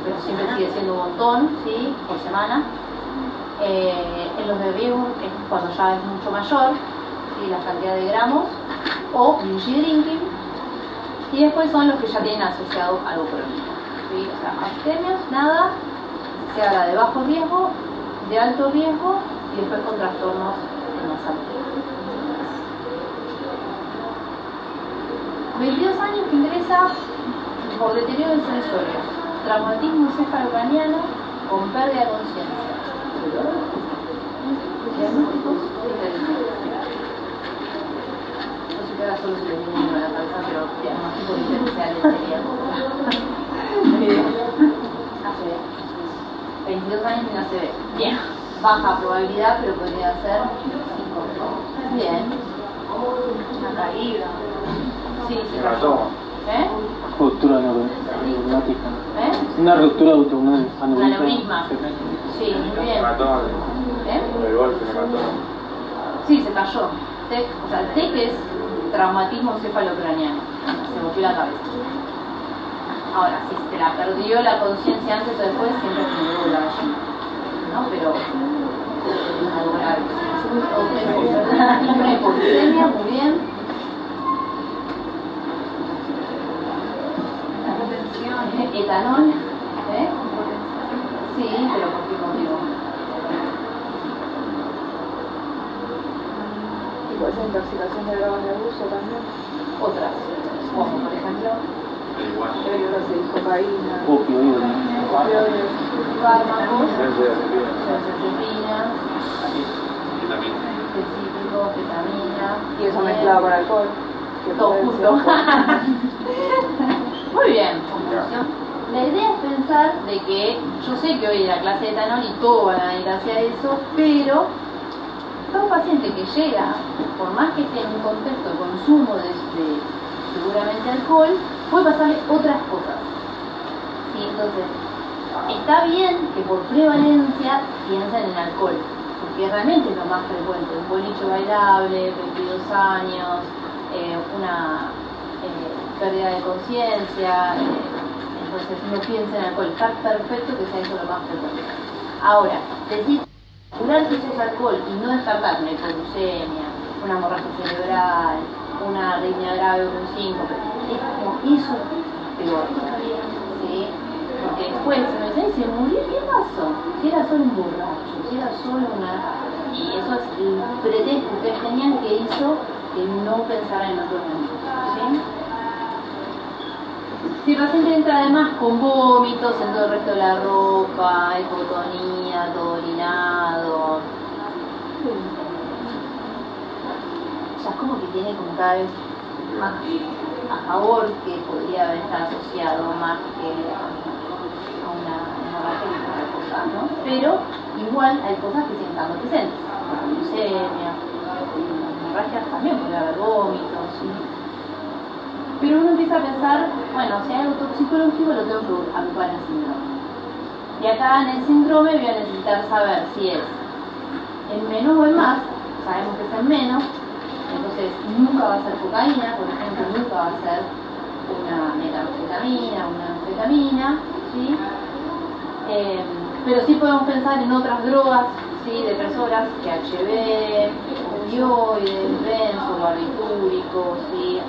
pero siempre sigue siendo un montón, ¿sí? Por semana. En los de riesgo es cuando ya es mucho mayor, ¿sí? La cantidad de gramos, o binge drinking, y después son los que ya tienen asociado algo crónico, ¿sí? O sea, abstemios, nada, se habla de bajo riesgo, de alto riesgo, y después con trastornos en la salud. 22 años que ingresa por deterioro del sensorio, traumatismo encefalocraniano con pérdida de conciencia. Diagnósticos diferenciales. No sé qué ahora solo se le viene uno a la cabeza, pero diagnósticos diferenciales sería. ACV. 22 años en ACV. Bien. Baja probabilidad, pero podría ser 5. Bien. Una caída. Sí, se cayó. Ruptura neuromática. Una ruptura Un aneurisma. Sí, muy bien. El golpe me mató. Sí, se cayó. O sea, el TEC es traumatismo encefalocraniano. Se golpeó la cabeza. Ahora, si se la perdió la conciencia antes o después, siempre se me dio la gallina. ¿No? Pero es algo grave. Una hipoxemia, muy bien. Etanol, sí, pero ¿por qué motivo? Y puede ser intoxicación de drogas de abuso también. Otras, como por ejemplo, Cocaína, opioides, fármacos, Benzodiazepina. específicos, ketamina. y eso mezclado con alcohol. Que Todo puede junto. ser- Muy bien, conclusión. La idea es pensar de que, yo sé que hoy la clase de etanol y todo van a ir hacia eso, pero todo paciente que llega, por más que esté en un contexto de consumo de seguramente alcohol, puede pasarle otras cosas. ¿Sí? Entonces, está bien que por prevalencia piensen en alcohol, porque realmente es lo más frecuente. Un boliche bailable, 22 años, una pérdida de conciencia, entonces no piensen en alcohol. Está perfecto que sea eso lo más frecuente. Ahora, decir curar que eso es alcohol y no descartar una hipoglucemia, una hemorragia cerebral, una arritmia grave o un síncope, es como eso peor todavía, ¿sí? Porque después se me dice, ¿se murió? ¿Qué pasó? Si era solo un borracho, si era solo una... Y eso es el pretexto que ustedes tenían que hizo que no pensara en otro momento, ¿sí? Si el paciente entra además con vómitos en todo el resto de la ropa, hipotonía, todo orinado, ya es como que tiene como cada vez más a favor que podría estar asociado más que a una hemorragia y otra cosa, ¿no? Pero igual hay cosas que siguen estando presentes, como glucemia, hemorragias también puede haber vómitos, ¿sí? Pero uno empieza a pensar, bueno, si hay algo toxicológico lo tengo que agrupar en el síndrome. Y acá en el síndrome voy a necesitar saber si es en menos o en más, sabemos que es en menos, Entonces, nunca va a ser cocaína, por ejemplo, nunca va a ser una metanfetamina, una anfetamina, ¿sí? Pero sí podemos pensar en otras drogas, ¿sí? Depresoras, GHB, opioides, benzobarbitúricos, ¿sí?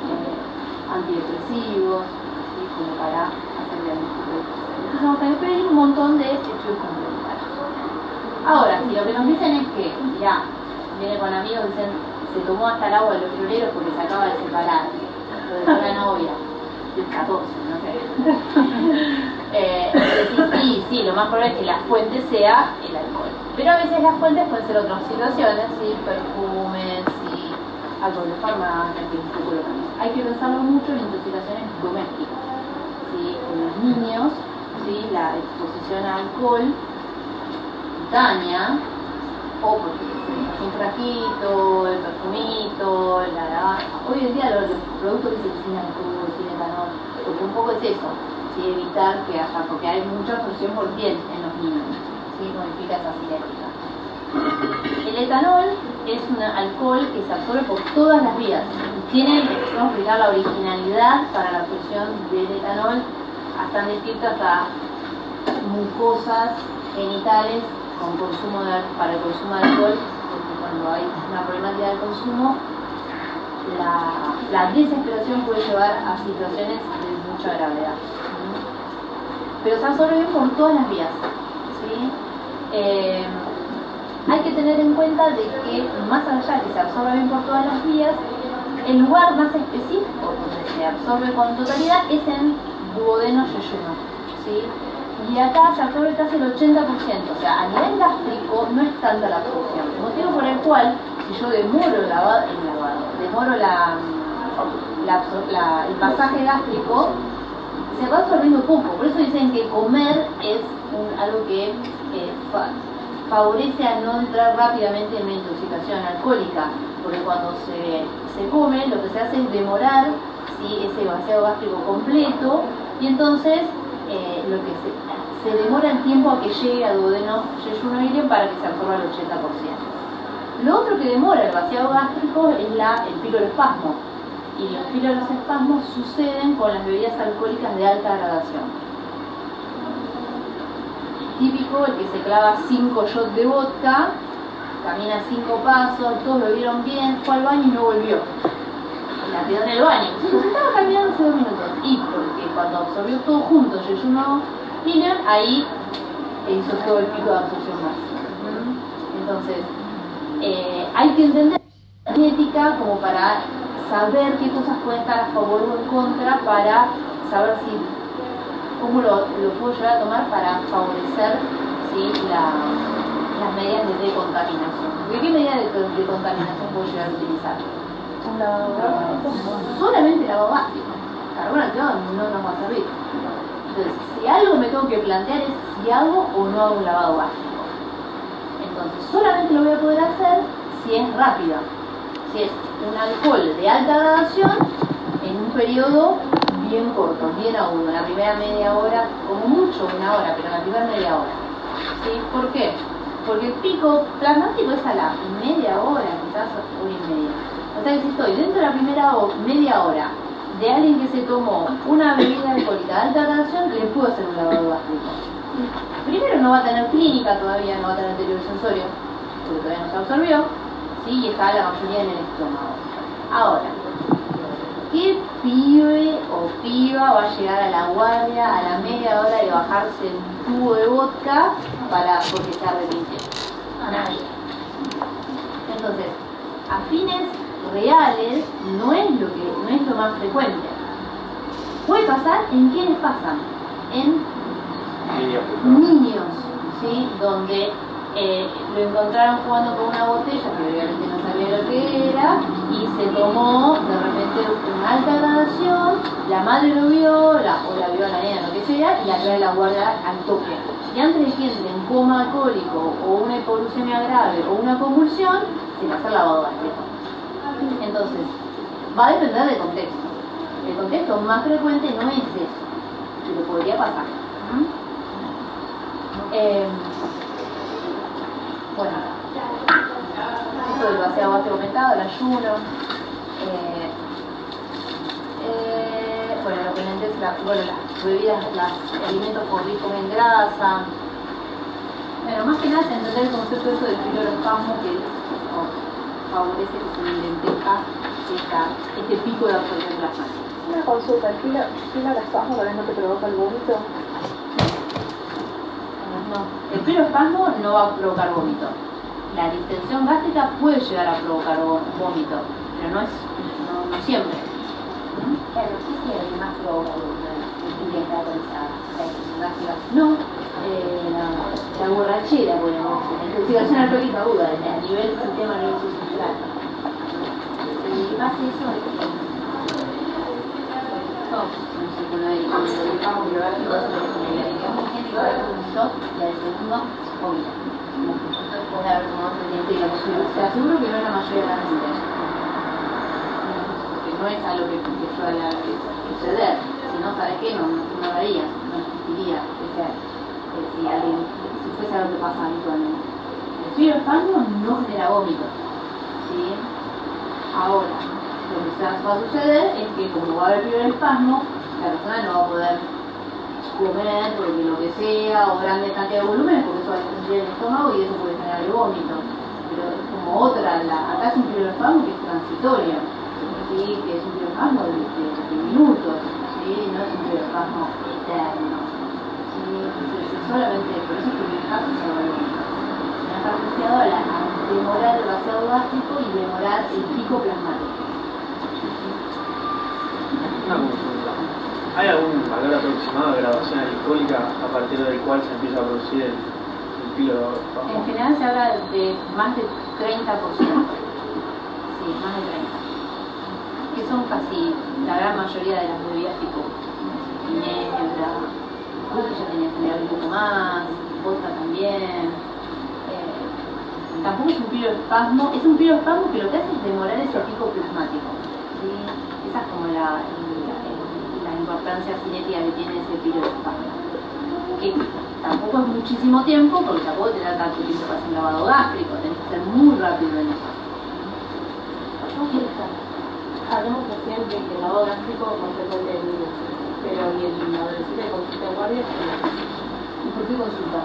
Antidepresivos, ¿sí? Como para hacer diagnóstico. Entonces vamos a tener que pedir un montón de estudios complementarios. Ahora, si lo que nos dicen es que, ya, viene con amigos, dicen, se tomó hasta el agua de los floreros porque se acaba de separar, lo dejó la novia, del 14, no sé. Sí, lo más probable es que la fuente sea el alcohol. Pero a veces las fuentes pueden ser otras situaciones, ¿sí? Perfumes, ¿sí? Alcohol de farmacia, que un poco lo que hay que pensarlo mucho en intoxicaciones domésticas, ¿sí? En los niños, ¿sí? La exposición a alcohol daña, o porque se les hace un frasquito, el perfumito, la lavanda. Hoy en día los productos que se sin alcohol, sin etanol, porque un poco es eso, ¿sí? Evitar que haya, porque hay mucha absorción por piel en los niños, ¿sí? Modifica esa cinética. El etanol es un alcohol que se absorbe por todas las vías. Tiene, vamos a explicar la originalidad para la absorción del etanol, están descritas hasta mucosas genitales con consumo para el consumo de alcohol, porque cuando hay una problemática de consumo, la desesperación puede llevar a situaciones de mucha gravedad. Pero se absorbe bien por todas las vías, ¿sí? Hay que tener en cuenta de que más allá de que se absorbe bien por todas las vías, el lugar más específico donde se absorbe con totalidad es en duodeno yeyuno, ¿sí? Y acá se absorbe casi el 80%, o sea, a nivel gástrico no es tanta la absorción, motivo por el cual, si yo demoro el pasaje gástrico, se va absorbiendo poco. Por eso dicen que comer es algo que favorece a no entrar rápidamente en una intoxicación alcohólica, porque cuando se come, lo que se hace es demorar, ¿sí? Ese vaciado gástrico completo, y entonces lo que se demora el tiempo a que llegue a duodeno yeyuno ilio para que se absorba el 80%. Lo otro que demora el vaciado gástrico es el piroespasmo, y los piroespasmos suceden con las bebidas alcohólicas de alta gradación. Típico el que se clava 5 shots de vodka, camina 5 pasos, todos lo vieron bien, fue al baño y no volvió. La quedó en el baño. Entonces estaba caminando hace 2 minutos. Y porque cuando absorbió todo junto, yeyuno ilio, ahí hizo todo el pico de absorción máxima. Entonces, hay que entender la genética como para saber qué cosas pueden estar a favor o en contra, para saber cómo lo puedo llegar a tomar para favorecer, ¿sí? las medidas de decontaminación. ¿Qué medida de decontaminación puedo llegar a utilizar? Un lavado gástrico. Solamente lavado gástrico. Carbón activado no nos va a servir. Entonces, si algo me tengo que plantear es si hago o no hago un lavado gástrico. Entonces, solamente lo voy a poder hacer si es rápido. Si es un alcohol de alta gradación en un periodo bien corto, bien agudo, en la primera media hora, como mucho 1 hora, pero en la primera media hora. ¿Sí? ¿Por qué? Porque el pico plasmático es a la media hora, quizás 1 hora y media. O sea que si estoy dentro de la primera media hora de alguien que se tomó una bebida alcohólica de alta gradación, le puedo hacer un lavado gástrico. Primero no va a tener clínica todavía, no va a tener deterioro sensorio, porque todavía no se absorbió, ¿sí? Y está la mayoría en el estómago. Ahora, ¿qué pibe o piba va a llegar a la guardia a la media hora de bajarse el tubo de vodka porque se arrepintió? A nadie. Entonces, a fines reales no es lo más frecuente. Puede pasar en quiénes pasan, en niños, ¿sí? Donde lo encontraron jugando con una botella que obviamente no sabía lo que era y se tomó de repente una alta gradación, la madre lo vio, o la vio a la nena, lo que sea, y la trae la guardia al toque. Y antes de que entre en coma alcohólico o una hipoglucemia grave o una convulsión, se le hace el lavado gástrico. Entonces, va a depender del contexto. El contexto más frecuente no es eso, pero podría pasar. Bueno, uso del vaciado gástrico aumentado, el ayuno. Bueno, lo que les las bebidas, los alimentos ricos en grasa. Bueno, más que nada es entender el concepto eso del piloespasmo que favorece que se lenteja este pico de absorción plasmática. Una consulta, ¿el piloespasmo también no te provoca el vómito? No, el piloespasmo no va a provocar vómito. La distensión gástrica puede llegar a provocar vómito, pero no siempre. Claro, ¿qué es lo que más provoca la dieta alcoholizada? No, la borrachera, podemos decir, la intoxicación alcohólica aguda, a nivel sistema nervioso central. Y más eso es que No sé, con el vamos biográfico es digamos, gente que va a vómito y al segundo vomita. Después de haber tomado suficiente, digamos, te aseguro que no es la mayoría de la gente. Porque no es algo que suele suceder. Si no, ¿sabes qué? No lo haría, no existiría. Si fuese algo que pasa habitualmente. El piloespasmo no genera vómito. ¿Sí? Ahora, lo que va a suceder es que como va a haber piloespasmo, la persona no va a poder comer porque lo que sea o grande cantidad de volumen porque eso va a extender el estómago y eso puede generar el vómito. Pero es como acá es un piloespasmo que es transitorio, ¿sí? Que es un piloespasmo de minutos, ¿sí? No es un piloespasmo eterno. ¿Sí? Entonces, solamente por eso es que el caso se va a asociado a demorar el vaciado gástrico y demorar el pico plasmático. Una consulta. ¿Hay algún valor aproximado de graduación alcohólica a partir del cual se empieza a producir el piloespasmo? En general se habla de más de 30%. Sí, más de 30%. Que son casi la gran mayoría de las bebidas tipo ginebra, whisky ya tenía que tener un poco más, vodka también. Tampoco es un piloespasmo, es un piloespasmo que lo que hace es demorar ese pico plasmático. ¿Sí? Esa es como la importancia cinética que tiene ese piloespasmo. Que tampoco es muchísimo tiempo, porque tampoco te da tanto tiempo para hacer un lavado gástrico, tenés que ser muy rápido en eso. Hablamos recién de que el lavado gástrico consecuente de niños, pero ¿y el adolescente de consulta de guardia? ¿Y por qué consulta?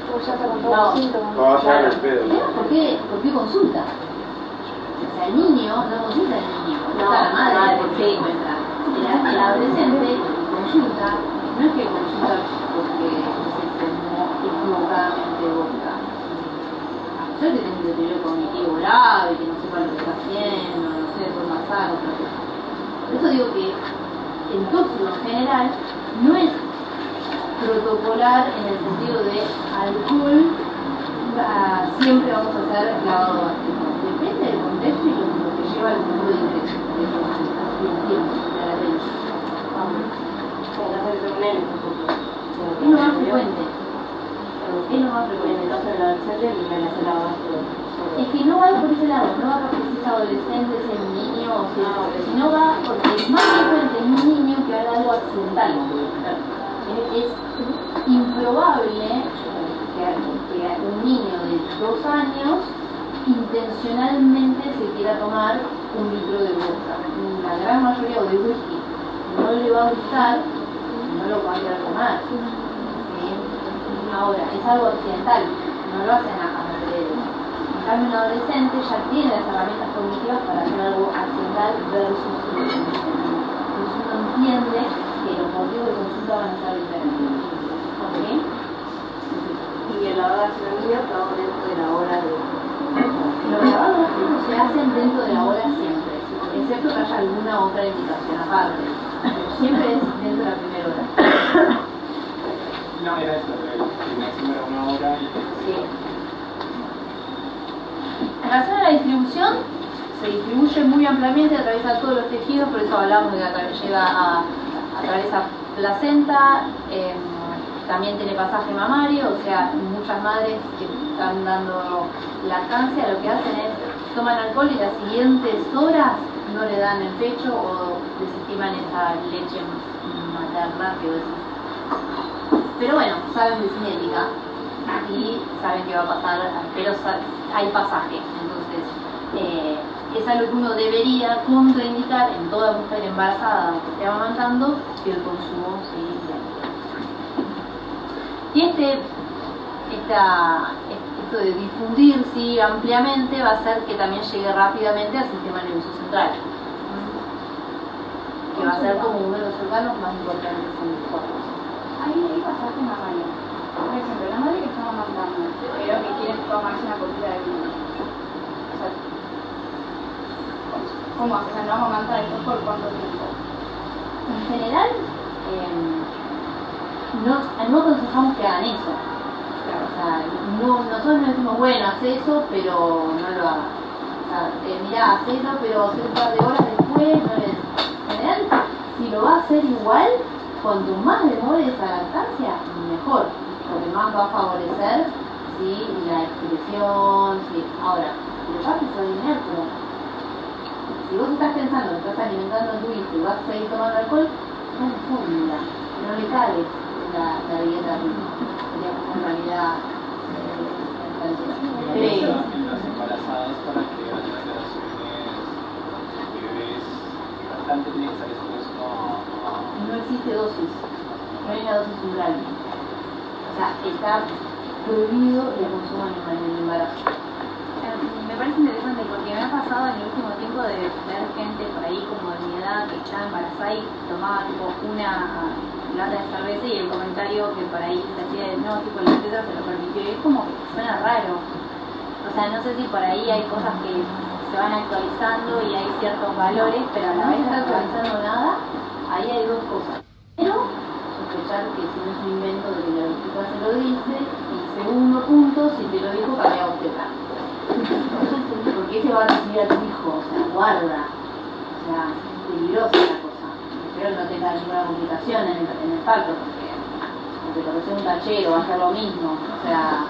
Pues ya está con todos los síntomas. No va a llegar el pedo. ¿Por qué consulta? O sea, el niño no consulta al niño, consulta a la madre porque se encuentra. El adolescente consulta, no es que consulta porque se tomó equivocadamente vodka. A pesar de que tiene un deterioro cognitivo grave, que no sepa lo que está haciendo, no sé, puede pasar otra cosa. Por eso digo que el tóxico en general no es protocolar en el sentido de alcohol, siempre vamos a hacer lavado gástrico. Depende del contexto y lo que lleva al punto de ingreso de consulta y el tiempo de la atención. Es lo más frecuente. Es lo más frecuente. Entonces el adolescente le hace lavado gástrico. Es que no va por ese lado, no va porque si es adolescente, si es un niño o si es hombre, sino va porque es más frecuente en un niño que haga algo accidental. Es improbable que un niño de 2 años intencionalmente se quiera tomar 1 litro de vodka. La gran mayoría o de whisky no le va a gustar, no lo va a querer tomar. ¿Sí? Ahora, es algo accidental, no lo hacen a adrede. En cambio, un adolescente ya tiene las herramientas cognitivas para hacer algo accidental versus intencional. Entonces uno entiende que los motivos de consulta van a ser diferentes. ¿Ok? Y el lavado gástrico está dentro de la hora de... Los lavados gástricos se hacen dentro de la hora siempre, excepto que haya alguna otra indicación aparte. Pero siempre es dentro de la primera hora. No, era esto, el máximo era 1 hora y... Sí. En relación a la distribución, se distribuye muy ampliamente, atraviesa todos los tejidos, por eso hablamos de que llega atraviesa placenta, también tiene pasaje mamario, o sea, muchas madres que están dando lactancia lo que hacen es toman alcohol y las siguientes horas no le dan el pecho o desestiman esa leche materna que es. Pero bueno, saben de cinética y saben qué va a pasar, pero hay pasaje. Entonces, es algo que uno debería contraindicar en toda mujer embarazada que esté amamantando, que el consumo de leche. Y esto de difundir ampliamente va a hacer que también llegue rápidamente al sistema nervioso central, que va a ser como uno de los órganos más importantes en el cuerpo. Ahí pasaste una María. Por ejemplo, la madre que está amamantando, pero que quiere tomarse una copita de vino. O sea, ¿cómo hace? O sea, no amamantar esto por cuánto tiempo. En general, no aconsejamos que hagan eso. O sea, nosotros no decimos, bueno, haz eso, pero no lo hagas. O sea, mirá, hacelo, pero hacer un par de horas después, no es. En general, si lo va a hacer igual, cuanto más demore esa lactancia, mejor, porque más va a favorecer la excreción. Ahora, lo vas a extraordinario, pero si vos estás pensando que estás alimentando a tu hijo y vas a seguir tomando alcohol, no es fórmula, no le cabe la dieta en realidad. En las embarazadas para que haya operaciones bebés lactantes tiene que estar expuesto a... No existe dosis, no hay una dosis umbral. O sea, está prohibido el consumo animal en el embarazo. Me parece interesante porque me ha pasado en el último tiempo de ver gente por ahí como de mi edad que estaba embarazada y tomaba tipo una lata de cerveza y el comentario que por ahí se hacía de no, tipo la teta se lo permitió y es como que suena raro. O sea, no sé si por ahí hay cosas que se van actualizando y hay ciertos valores, pero a la vez No está actualizando nada, ahí hay dos cosas. Primero, sospechar que si no es un invento de que la biblioteca se lo dice, y segundo punto, si te lo dijo, cambia obstetra. Porque ese va a recibir a tu hijo, o sea, guarda. O sea, es peligrosa la cosa. Espero que no tenga ninguna complicación en el parto, porque aunque te recibe un tachero va a ser lo mismo. O sea,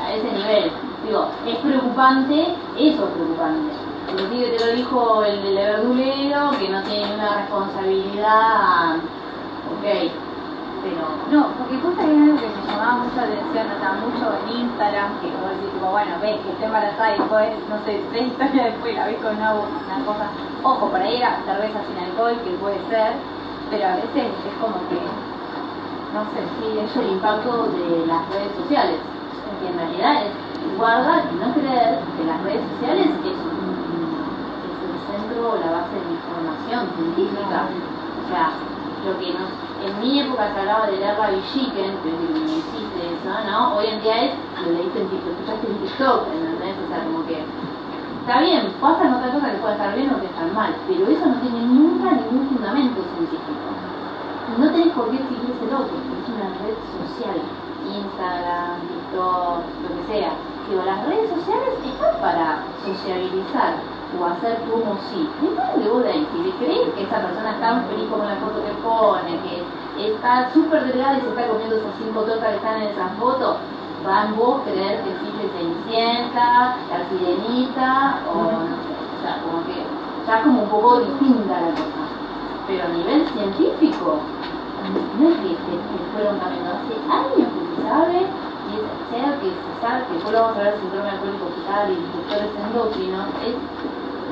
a ese nivel. Digo, es preocupante, eso es preocupante. Inclusive te lo dijo el verdulero, que no tiene ninguna responsabilidad, ok, pero... No, porque justo hay algo que me llamaba mucho la atención, o sea, mucho en Instagram, que vos decís, tipo, bueno, ves que está embarazada y después, no sé, 3 historias después la ves con una cosa... Ojo, por ahí era cerveza sin alcohol, que puede ser, pero a veces es como que, no sé, Sí, es el impacto de las redes sociales, que en realidad es guarda y no creer que las redes sociales es el centro o la base de la información científica. O sea, lo que en mi época se hablaba de Lerba y Chicken, que no existe eso, ¿no? Hoy en día lo leíste en TikTok, escuchaste en TikTok, ¿entendés? O sea, como que está bien, pasan otras cosas que pueden estar bien o que están mal, pero eso no tiene nunca ningún fundamento científico. No tenés por qué exigírselo, porque es una red social, Instagram, TikTok, lo que sea. Digo, las redes sociales están para sociabilizar o hacer como si. Después de vos de ahí, si le crees que esa persona está tan feliz como la foto que pone, que está súper delgada y se está comiendo esas 5 tortas que están en esas fotos, va en vos creer que existe Cenicienta, la Sirenita, o no sé, o sea, como que ya es como un poco distinta la cosa. Pero a nivel científico, no es que fueron cambiando, hace años que se sabe, y sea que se sabe, que después lo vamos a ver, síndrome alcohólico fetal y disruptores endocrinos, es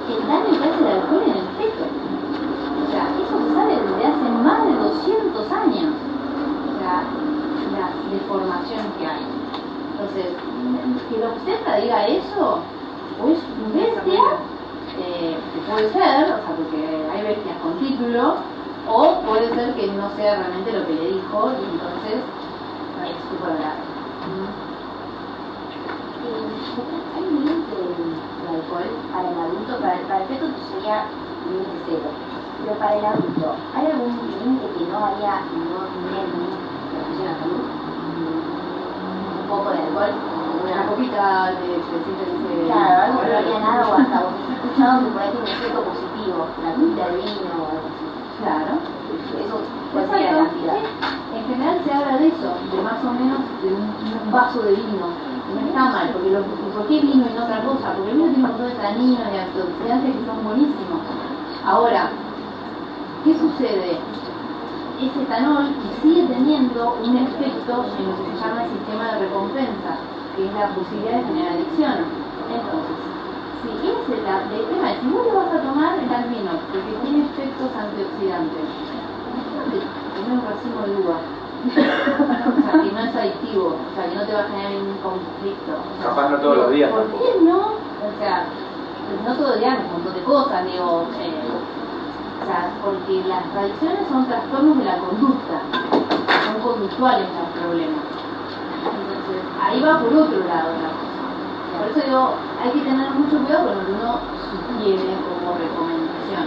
el daño que hace el alcohol en el feto. O sea, eso se sabe desde hace más de 200 años. O sea, la deformación que hay. Entonces, que la obstetra diga eso, o es bestia, que puede ser, o sea, porque hay bestias con título, o puede ser que no sea realmente lo que le dijo y entonces es súper grave. hay un límite de alcohol para el adulto, para el feto sería límite cero, pero para el adulto, ¿hay algún límite que no haya ni profesión a salud? Un poco de alcohol, Una copita de síntesis. claro, algo que no haría nada o hasta vos has escuchado que por ahí tiene un efecto positivo, la copita de vino o algo así. Claro. Eso puede ser la Exacto. cantidad. En general se habla de eso, de más o menos de un vaso de vino. Y no está mal, porque ¿por qué vino y no otra cosa? Porque el vino tiene un montón de taninos y antioxidantes que son buenísimos. Ahora, ¿qué sucede? Ese etanol sigue teniendo un efecto en lo que se llama el sistema de recompensa, que es la posibilidad de generar adicción. Entonces, si el tema es, si vos le vas a tomar el almino, porque tiene efectos antioxidantes, es un racimo de uva. O sea, que no es adictivo, o sea, que no te va a generar ningún conflicto. O sea, Capaz no todos los días ¿por tampoco. qué no? O sea, no todos los días, un montón de cosas, digo, o sea, porque las adicciones son trastornos de la conducta, son conductuales los problemas. Entonces, ahí va por otro lado la cosa. Por eso digo, hay que tener mucho cuidado con lo que uno sugiere como recomendación.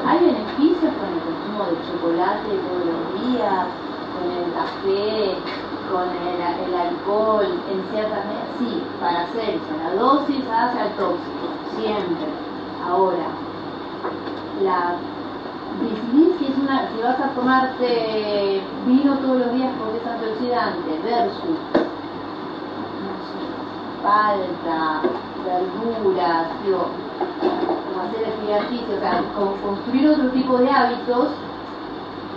Hay beneficios con el consumo de chocolate todos los días, con el café, con el alcohol, en ciertas medidas, sí, para hacerse. La dosis hace al tóxico, siempre. Ahora, decidir si vas a tomarte vino todos los días porque es antioxidante versus, no sé, palta, verduras, digo, como hacer ejercicio, o sea, construir otro tipo de hábitos,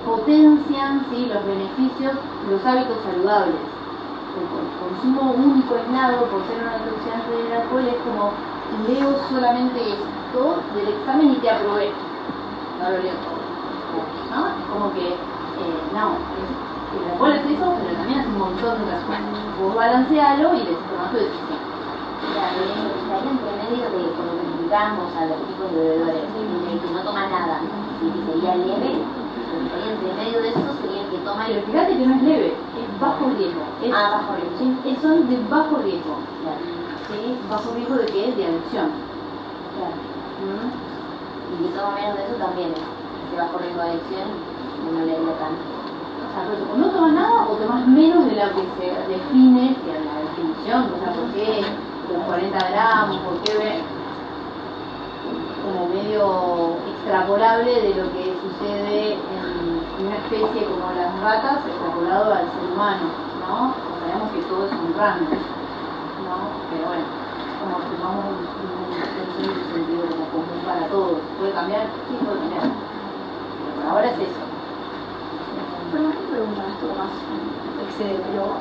potencian, ¿sí?, los beneficios, los hábitos saludables. El consumo único aislado por ser un antioxidante del alcohol es como leo solamente esto del examen y te aprobé. No lo leo todo, ¿no? Es como que, no, el alcohol es eso, pero también es un montón de otras cosas. Vos balancealo y tomás tu decisión. Claro, estaría entre medio de, como que explicamos a los tipos de bebedores, el que no toma nada, y que sería leve, estaría entre medio de eso sería el que toma Pero fíjate que no es leve, es bajo riesgo. bajo riesgo. Sí, son de bajo riesgo. Claro. ¿Sí? Bajo riesgo de qué? De adicción. Claro. Y que toma menos de eso también, ese bajo riesgo de adicción, no le da tanto. O sea, por eso, o no tomas nada o tomas menos de lo que se define, que es la definición, o sea, ¿por qué los 40 gramos? ¿Por qué como medio extrapolable de lo que sucede en una especie como las ratas, extrapolado al ser humano, ¿no? Sabemos que todo es un rango, ¿no? Pero bueno, como tomamos un sentido como común para todos. ¿Puede cambiar? Sí, puede cambiar. Pero por ahora es eso. Bueno, una pregunta, esto más excede, pero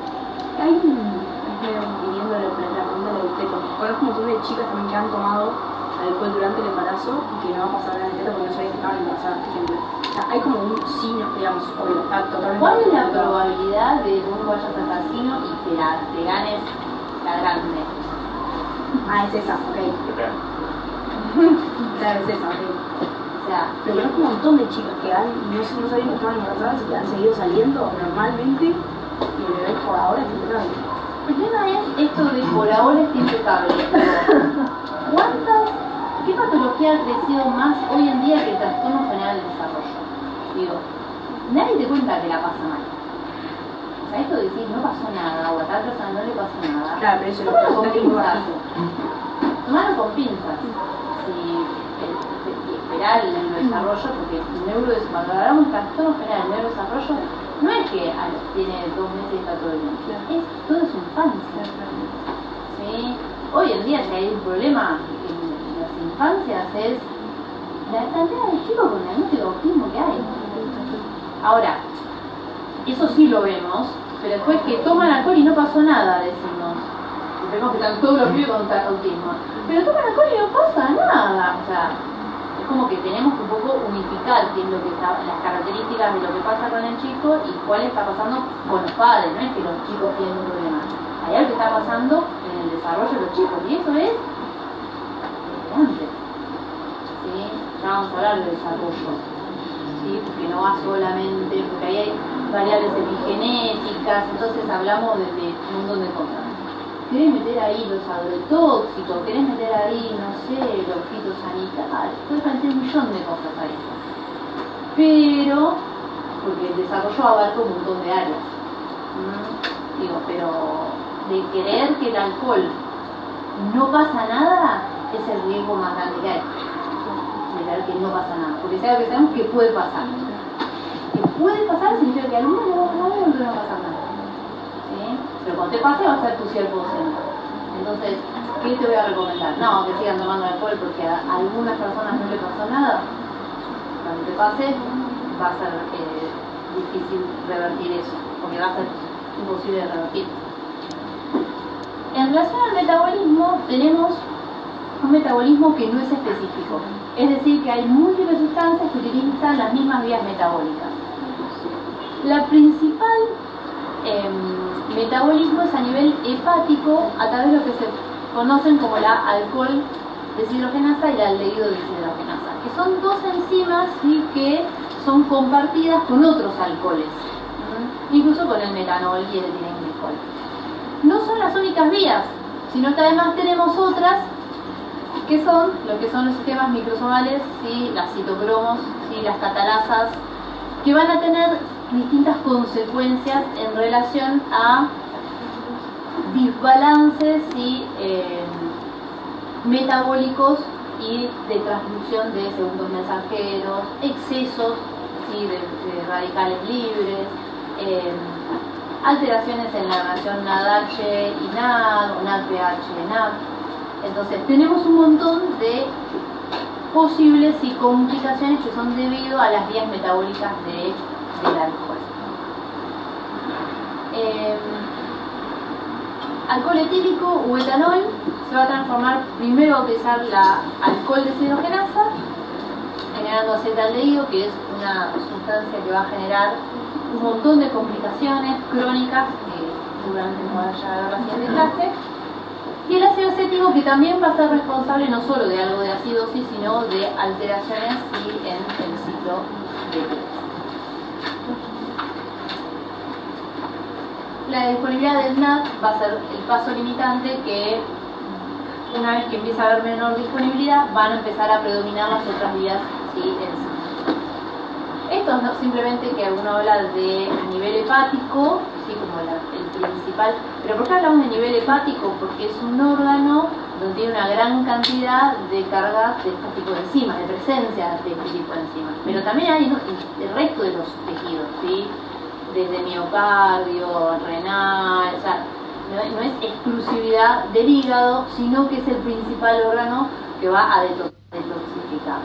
hay viniendo la pregunta del feto. Conozco un montón de chicas también que han tomado alcohol durante el embarazo y que no va a pasar nada en el feto porque no sabían que estaban embarazadas, por ejemplo. O sea, hay como un signo, digamos, obvio, está totalmente. ¿Cuál es la probabilidad de que vos vayas al casino y te ganes la grande? Ah, es esa, ok. Claro, es esa, ok. O sea, Pero conozco un montón de chicas que no sabían que estaban embarazadas y que han seguido saliendo normalmente y el bebé por ahora es impecable. el tema es esto de por ahora está impecable. ¿Qué patología ha crecido más hoy en día que el trastorno general del desarrollo? Digo, nadie te cuenta que la pasa mal. O sea, esto de decir no pasó nada o a tal persona no le pasó nada. Claro, pero eso Tomalo con lo que pinzas. Tomalo con pinzas. Si esperar el desarrollo, porque cuando hablamos de trastorno general del neurodesarrollo, no es que tiene 2 meses y está todo bien. Es toda su infancia. ¿Sí? Hoy en día, si hay un problema en las infancias, es la cantidad de chicos con diagnóstico de autismo que hay. Ahora, eso sí lo vemos, pero después que toman alcohol y no pasó nada, decimos. Vemos que están todos los pibes con autismo. Pero toman alcohol y no pasa nada. O sea, es como que tenemos que un poco unificar qué es lo que está, las características de lo que pasa con el chico y cuál está pasando con los padres. No es que los chicos tienen un problema. Hay algo que está pasando en el desarrollo de los chicos y eso es antes. ¿Sí? Ya vamos a hablar de desarrollo. ¿Sí? Porque no va solamente, porque ahí hay variables epigenéticas, entonces hablamos de un montón de cosas. ¿Querés meter ahí los agrotóxicos? ¿Querés meter ahí, no sé, los fitosanitarios? Puedes meter un millón de cosas ahí. Pero, porque el desarrollo abarca un montón de áreas. Digo, pero de creer que el alcohol no pasa nada es el riesgo más grande que hay. De creer que no pasa nada. Porque sea lo que sabemos que puede pasar. Que puede pasar significa que alguno no va a pasar y otro no va a pasar nada. Pero cuando te pase va a ser tu cierto docente. Entonces, ¿qué te voy a recomendar? No, que sigan tomando alcohol porque a algunas personas no le pasó nada. Cuando te pase va a ser difícil revertir eso, porque va a ser imposible de revertir. En relación al metabolismo, tenemos un metabolismo que no es específico. Es decir, que hay múltiples sustancias que utilizan las mismas vías metabólicas. La principal metabolismo es a nivel hepático a través de lo que se conocen como la alcohol deshidrogenasa y la aldehído deshidrogenasa, que son dos enzimas, ¿sí?, que son compartidas con otros alcoholes, incluso con el metanol y el etilenglicol. No son las únicas vías, sino que además tenemos otras que son lo que son los sistemas microsomales, ¿sí?, las citocromos, ¿sí?, las catalasas, que van a tener distintas consecuencias en relación a desbalances, ¿sí?, metabólicos y de transducción de segundos mensajeros, excesos, ¿sí?, de radicales libres, alteraciones en la relación NADH y NAD o NADPH NAD. Entonces tenemos un montón de posibles y complicaciones que son debido a las vías metabólicas del alcohol. Alcohol etílico o etanol se va a transformar, primero a utilizar la alcohol deshidrogenasa, generando acetaldehído, que es una sustancia que va a generar un montón de complicaciones crónicas que seguramente no vaya a ver la siguiente clase. Y el ácido acético, que también va a ser responsable no solo de algo de acidosis, sino de alteraciones en el ciclo de Krebs. La disponibilidad del NAD va a ser el paso limitante, que una vez que empieza a haber menor disponibilidad van a empezar a predominar las otras vías, ¿sí?, enzimáticas. Esto es simplemente que uno habla de nivel hepático, ¿sí?, como el principal. ¿Pero por qué hablamos de nivel hepático? Porque es un órgano donde tiene una gran cantidad de cargas de este tipo de enzimas, de presencia de este tipo de enzimas. Pero también hay el resto de los tejidos, ¿sí?, desde miocardio, renal, o sea, no es exclusividad del hígado, sino que es el principal órgano que va a detoxificar.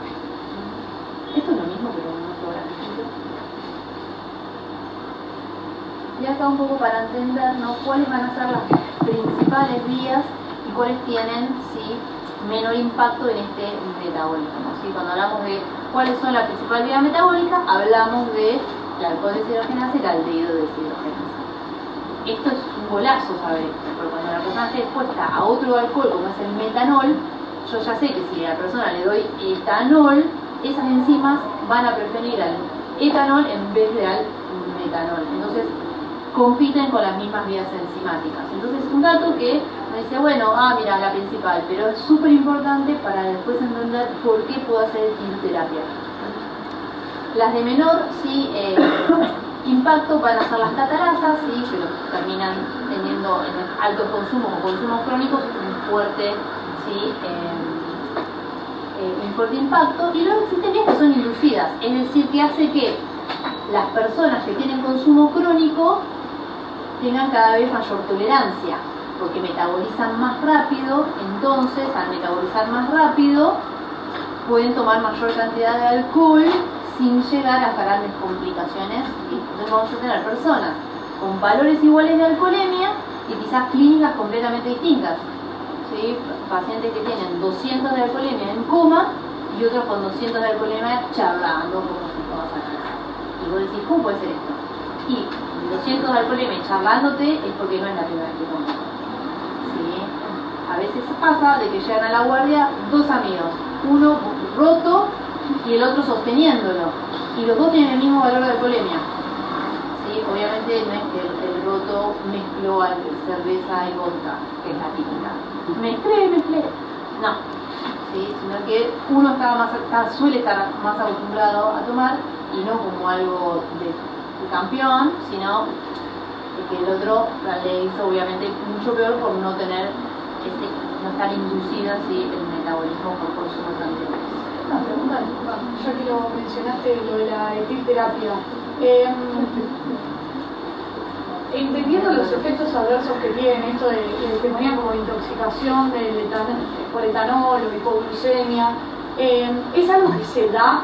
Esto es lo mismo, pero en otro gráfico. Y acá un poco para entender, ¿no?, cuáles van a ser las principales vías y cuáles tienen, ¿sí?, menor impacto en este metabolismo, ¿sí? Cuando hablamos de cuáles son la principal vía metabólica, hablamos de la alcohol deshidrogenasa y el aldehído deshidrogenasa. Esto es un golazo saber esto, porque cuando la persona esté expuesta a otro alcohol, como es el metanol, yo ya sé que si a la persona le doy etanol, esas enzimas van a preferir al etanol en vez de al metanol. Entonces, compiten con las mismas vías enzimáticas. Entonces, es un dato que me dice, bueno, mira, la principal, pero es súper importante para después entender por qué puedo hacer quimioterapia. Las de menor, sí, impacto van a ser las catalasas, sí, pero terminan teniendo en altos consumos o consumos crónicos un fuerte, sí, un fuerte impacto. Y luego existen vías que son inducidas, es decir, que hace que las personas que tienen consumo crónico tengan cada vez mayor tolerancia, porque metabolizan más rápido. Entonces, al metabolizar más rápido, pueden tomar mayor cantidad de alcohol sin llegar a grandes complicaciones. Entonces vamos a tener personas con valores iguales de alcoholemia y quizás clínicas completamente distintas, ¿sí? Pacientes que tienen 200 de alcoholemia en coma y otros con 200 de alcoholemia charlando como si todas aquí. Y vos decís, ¿cómo puede ser esto? Y 200 de alcoholemia charlándote es porque no es la primera vez que tomas, ¿sí? A veces pasa de que llegan a la guardia dos amigos, uno roto y el otro sosteniéndolo, y los dos tienen el mismo valor de alcoholemia, ¿sí? Obviamente no es que el roto mezcló cerveza y vodka, que es la típica, mezclé, no, ¿sí? Sino que uno suele estar más acostumbrado a tomar, y no como algo de campeón, sino que el otro le hizo obviamente mucho peor por no tener no estar inducida, ¿sí?, el metabolismo por consumos anteriores. Una pregunta, ya que lo mencionaste, lo de la etilterapia. Entendiendo los efectos adversos que tiene esto de que ponían como intoxicación por etanol o hipoglucemia, ¿es algo que se da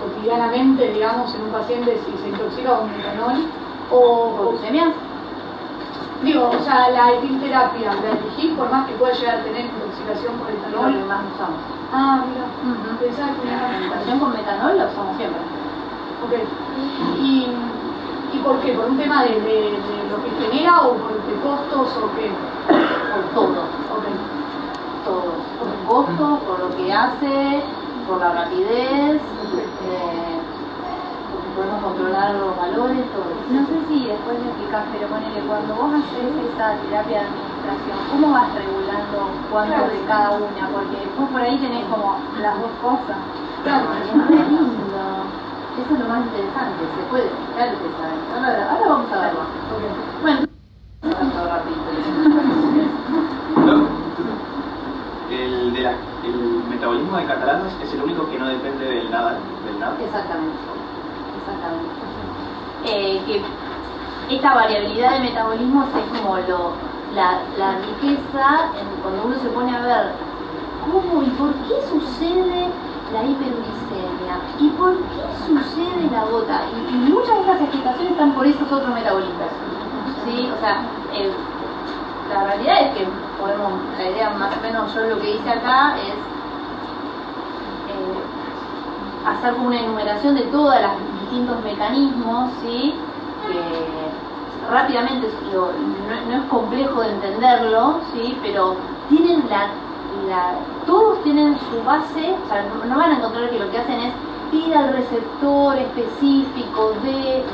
cotidianamente, digamos, en un paciente si se intoxica con etanol? ¿O ¿Hipoglucemia? Digo, o sea, la etilterapia, la elegís por más que pueda llegar a tener intoxicación por No, etanol. lo más usamos. Ah, mira, pensaba que La era... alimentación con metanol la usamos siempre. Ok. ¿Y por qué? ¿Por un tema de lo que genera o por de costos o qué? Por todo. Ok. Todo. Por el costo, por lo que hace, por la rapidez, porque podemos controlar los valores, todo. No sé si después le explicás, pero ponele, cuando vos haces esa terapia de administración, ¿cómo vas regulando cuánto de cada una? Porque después por ahí tenés como las dos cosas. Claro, Es re lindo. Eso es lo más interesante. Se puede, claro que se sabe. Ahora vamos a verlo. Bueno, vamos rápido. El metabolismo de catalanas es el único que no depende del nada. Exactamente. Que esta variabilidad de metabolismos es como la riqueza cuando uno se pone a ver cómo y por qué sucede la hiperuricemia y por qué sucede la gota. Y muchas de estas explicaciones están por esos otros metabolismos. ¿Sí? O sea, la realidad es que la idea más o menos, yo lo que hice acá es hacer como una enumeración de todos los distintos mecanismos, ¿sí? Que rápidamente no es complejo de entenderlo, ¿sí? Pero tienen todos tienen su base, o sea, no van a encontrar que lo que hacen es ir al receptor específico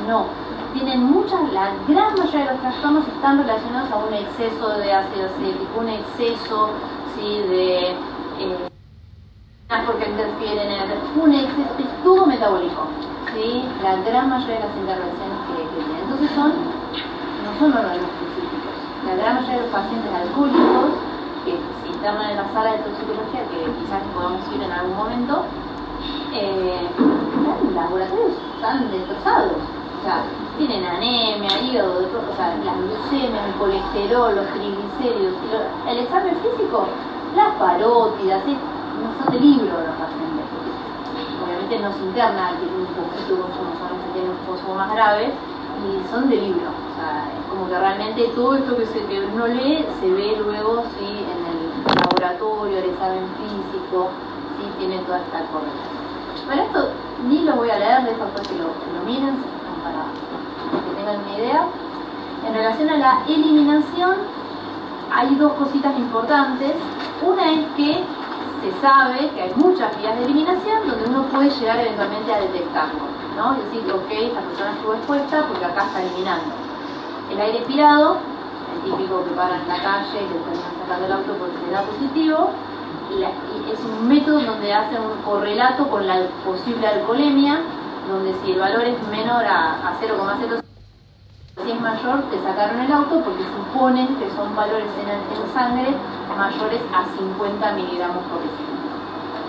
no. Tienen la gran mayoría de los trastornos están relacionados a un exceso de ácido acético, un exceso, ¿sí? De porque interfieren un exceso, es todo metabólico, ¿sí? La gran mayoría de las intervenciones que tienen. Entonces no son órganos específicos. La gran mayoría de los pacientes alcohólicos que se internan en la sala de toxicología, que quizás podamos ir en algún momento, los laboratorios están destrozados. O sea, tienen anemia, hígado, o sea, las glucemias, el colesterol, los triglicéridos, el examen físico, las parótidas, ¿sí? No son de libro los pacientes, porque obviamente no se interna, tienen un poquito consumo, son los que tienen un consumo más grave y son de libro. O sea, es como que realmente todo esto que uno lee se ve luego, ¿sí? En el laboratorio, el examen físico, ¿sí? Tiene toda esta correlación. Pero esto ni lo voy a leer, de después que lo miren para que tengan una idea. En relación a la eliminación hay dos cositas importantes. Una es que se sabe que hay muchas vías de eliminación donde uno puede llegar eventualmente a detectarlo, ¿no? Es decir, ok, esta persona estuvo expuesta porque acá está eliminando. El aire expirado, el típico que para en la calle, que termina sacando el auto porque le da positivo, y es un método donde hace un correlato con la posible alcoholemia, donde si el valor es menor a 0,05, si es mayor, te sacaron el auto porque suponen que son valores en sangre mayores a 50 miligramos por decilitro.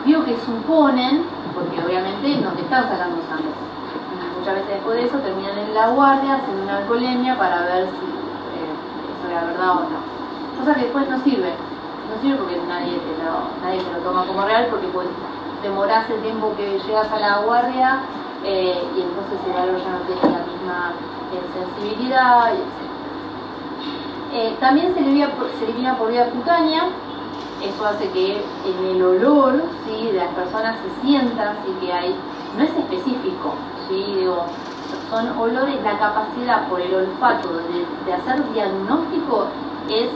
Digo que suponen, porque obviamente no te están sacando sangre. Muchas veces después de eso terminan en la guardia haciendo una alcoholemia para ver si eso era verdad o no. Cosa que después no sirve. No sirve porque nadie te lo toma como real, porque pues, demorás el tiempo que llegas a la guardia y entonces el valor ya no tiene la misma sensibilidad, etc. También se elimina por vía cutánea. Eso hace que en el olor, ¿sí? De las personas se sientan, ¿sí? Que no es específico, ¿sí? Digo, son olores, la capacidad por el olfato de hacer diagnóstico es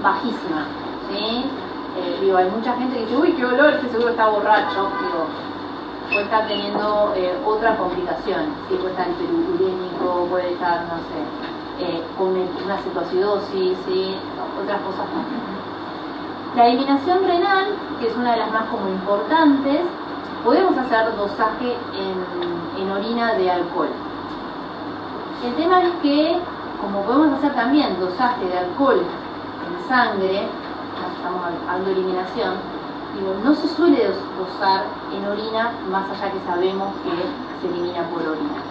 bajísima, ¿sí? Hay mucha gente que dice, uy, qué olor, este seguro está borracho. Puede estar teniendo otra complicación, ¿sí? Puede estar hiperurémico, puede estar, no sé, con una cetoacidosis, ¿sí? Otras cosas más. La eliminación renal, que es una de las más como importantes, podemos hacer dosaje en orina de alcohol. El tema es que, como podemos hacer también dosaje de alcohol en sangre, estamos hablando de eliminación, no se suele dosar en orina más allá que sabemos que se elimina por orina.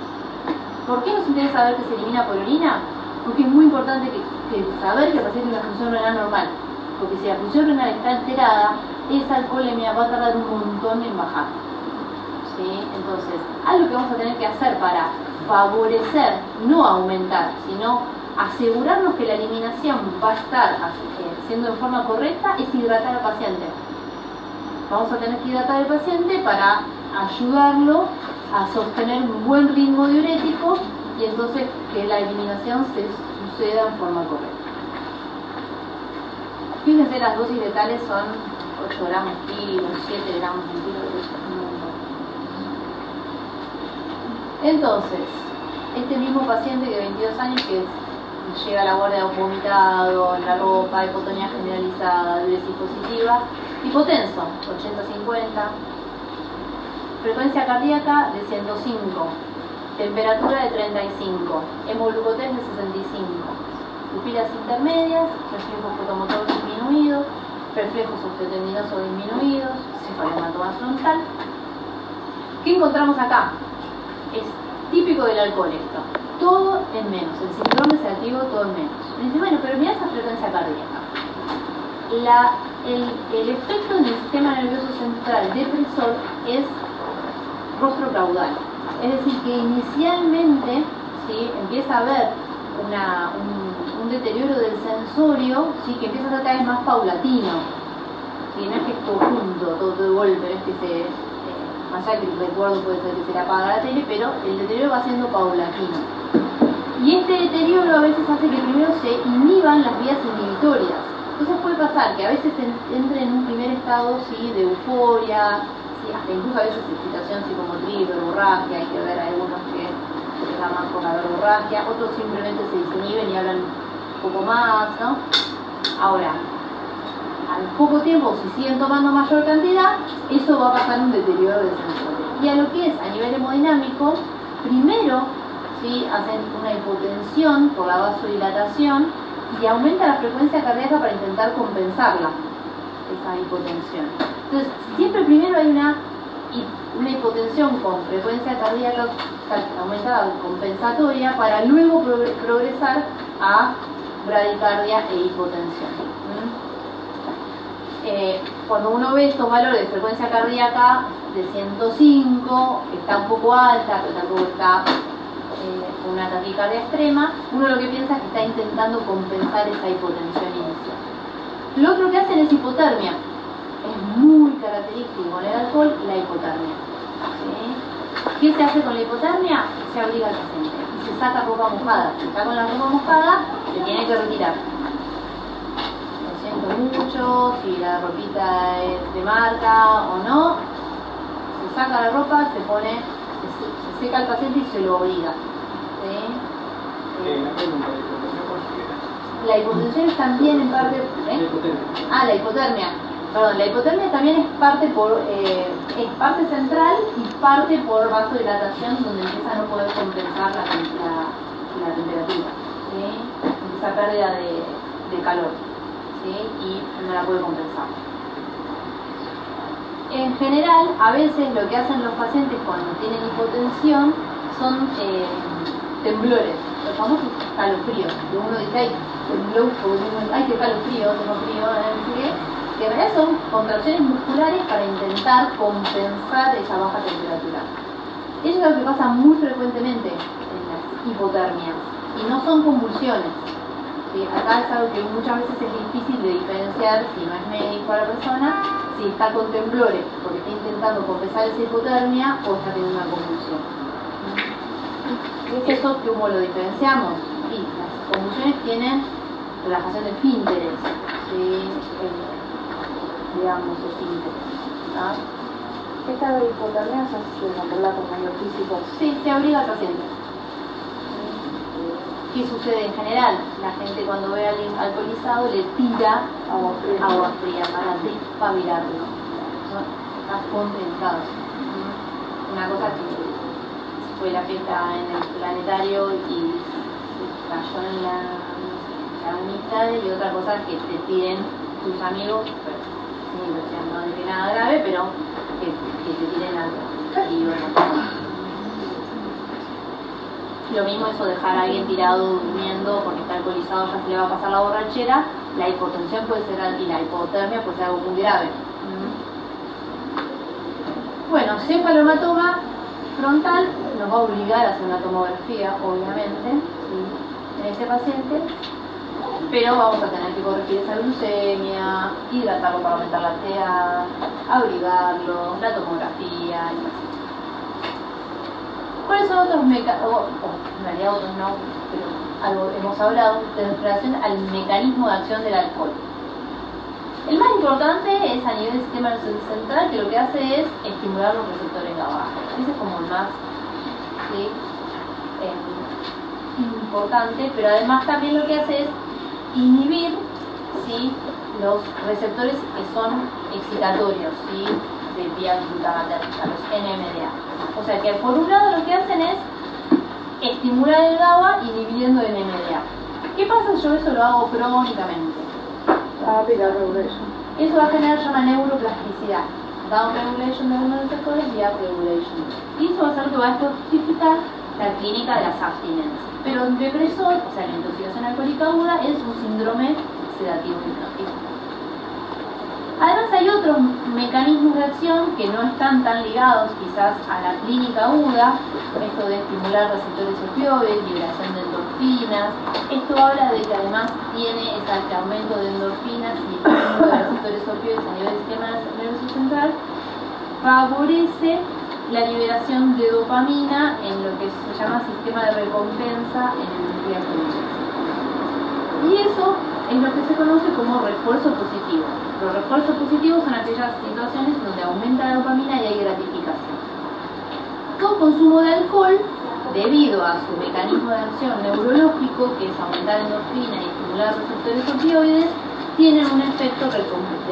¿Por qué nos interesa saber que se elimina por orina? Porque es muy importante que saber que el paciente tiene una función renal normal. Porque si la función renal está alterada, esa alcoholemia va a tardar un montón en bajar. ¿Sí? Entonces, algo que vamos a tener que hacer para favorecer, no aumentar, sino asegurarnos que la eliminación va a estar siendo en forma correcta es hidratar al paciente. Vamos a tener que hidratar al paciente para ayudarlo a sostener un buen ritmo diurético y entonces que la eliminación se suceda en forma correcta. Fíjense, las dosis letales son 8 gramos kilo, 7 gramos kilo, es un montón. Entonces, este mismo paciente de 22 años que llega a la guardia vomitado, en la ropa, hipotonía generalizada, diuresis positiva, hipotenso, 80-50, frecuencia cardíaca de 105, temperatura de 35, hemoglucotés de 65, pupilas intermedias, reflejo fotomotor disminuido, reflejos osteotendinosos disminuidos, cefaleomatoma frontal. ¿Qué encontramos acá? Es típico del alcohol esto. Todo en menos. El síndrome sedativo todo en menos. Me dice, bueno, pero mira esa frecuencia cardíaca. El efecto en el sistema nervioso central depresor es rostro caudal. Es decir, que inicialmente ¿sí? empieza a haber un deterioro del sensorio, ¿sí? que empieza a ser cada vez más paulatino. ¿Sí? No es que es todo junto, todo de golpe, no es que se... más allá que el recuerdo puede ser que se le apaga la tele, pero el deterioro va siendo paulatino. Y este deterioro a veces hace que primero se inhiban las vías inhibitorias. Entonces puede pasar que a veces entre en un primer estado ¿sí? de euforia, ¿sí? hasta incluso a veces excitación psicomotriz, verborragia, hay que ver algunos que se llaman por la verborragia, otros simplemente se desinhiben y hablan un poco más, ¿no? Ahora, al poco tiempo, si siguen tomando mayor cantidad, eso va a pasar un deterioro del sensorio. Y a lo que es a nivel hemodinámico, primero ¿sí? hacen una hipotensión por la vasodilatación y aumenta la frecuencia cardíaca para intentar compensarla, esa hipotensión. Entonces, siempre primero hay una hipotensión con frecuencia cardíaca aumentada compensatoria para luego progresar a bradicardia e hipotensión. Cuando uno ve estos valores de frecuencia cardíaca de 105, está un poco alta, pero tampoco está con una taquicardia extrema, uno lo que piensa es que está intentando compensar esa hipotensión inicial. Lo otro que hacen es hipotermia. Es muy característico con el alcohol la hipotermia. ¿Sí? ¿Qué se hace con la hipotermia? Se abriga al paciente y se saca ropa mojada. Si está con la ropa mojada, se tiene que retirar. Mucho, si la ropita es de marca o no, se saca la ropa, se pone, se seca el paciente y se lo obliga. ¿Sí? La hipotensión es también en parte... la hipotermia. Perdón, la hipotermia también es parte central y parte por vasodilatación, donde empieza a no poder compensar la temperatura. ¿Sí? Esa pérdida de calor. ¿sí? Y no la puede compensar. En general, a veces lo que hacen los pacientes cuando tienen hipotensión son temblores, los famosos calofríos, que uno dice, ay, tembló, ay, qué calofrío, tengo frío, no sé qué, que en realidad son contracciones musculares para intentar compensar esa baja temperatura. Eso es lo que pasa muy frecuentemente en las hipotermias, y no son convulsiones. ¿Sí? Acá es algo que muchas veces es difícil de diferenciar si no es médico a la persona, si está con temblores porque está intentando compensar esa hipotermia o está teniendo una convulsión. Eso, ¿cómo lo diferenciamos? Sí, las convulsiones tienen relajación de esfínteres, ¿sí? Digamos, esfínteres. ¿Ah? ¿Esta de hipotermia se controla con mayor físico? Sí, se abriga al paciente. ¿Qué sucede en general? La gente cuando ve a alguien alcoholizado le tira agua fría para despabilarlo. Son más contraindicados. Una cosa que fue la fiesta en el planetario y cayó en la amistad, y otra cosa que te piden tus amigos, pero, sí, o sea, no es nada grave, pero que te tiren algo. Y bueno, lo mismo eso, dejar a alguien tirado durmiendo porque está alcoholizado, ya se le va a pasar la borrachera. La hipotensión puede ser, y la hipotermia puede ser algo muy grave. Bueno, cefalomatoma frontal nos va a obligar a hacer una tomografía, obviamente, ¿sí? en este paciente, pero vamos a tener que corregir esa glucemia, hidratarlo para aumentar la TA, abrigarlo, la tomografía y así. ¿Cuáles son otros mecanismos? En realidad otros no, pero algo hemos hablado en relación al mecanismo de acción del alcohol. El más importante es a nivel del sistema nervioso central, que lo que hace es estimular los receptores GABA. Ese es como el más importante, pero además también lo que hace es inhibir los receptores que son excitatorios de vía glutamatérgica, los NMDA. O sea que por un lado lo que hacen es estimular el GABA inhibiendo el NMDA. ¿Qué pasa si yo eso lo hago crónicamente? Eso va a generar llama neuroplasticidad, down regulation de algunos receptores y up regulation. Y eso va a hacer que va a justificar la clínica de las abstinencias. Pero el depresor, o sea, la intoxicación alcohólica aguda, es un síndrome sedativo hipnótico. Además hay otros mecanismos de acción que no están tan ligados quizás a la clínica aguda, esto de estimular receptores opioides, liberación de endorfinas. Esto habla de que además tiene ese aumento de endorfinas y estímulo de receptores opioides a nivel del sistema nervioso central, favorece la liberación de dopamina en lo que se llama sistema de recompensa en el núcleo accumbens. Y eso es lo que se conoce como refuerzo positivo. Los refuerzos positivos son aquellas situaciones donde aumenta la dopamina y hay gratificación. Todo consumo de alcohol, debido a su mecanismo de acción neurológico, que es aumentar endorfina y estimular receptores opioides, tienen un efecto de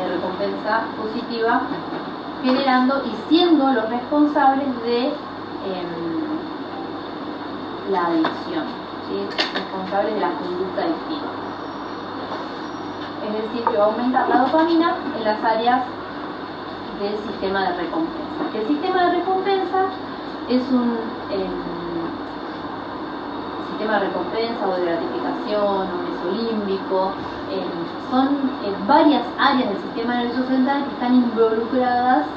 recompensa positiva, generando y siendo los responsables de la adicción, responsables de la conducta adictiva. Es decir, que va a aumentar la dopamina en las áreas del sistema de recompensa. El sistema de recompensa es un sistema de recompensa o de gratificación o mesolímbico. Son varias áreas del sistema nervioso central que están involucradas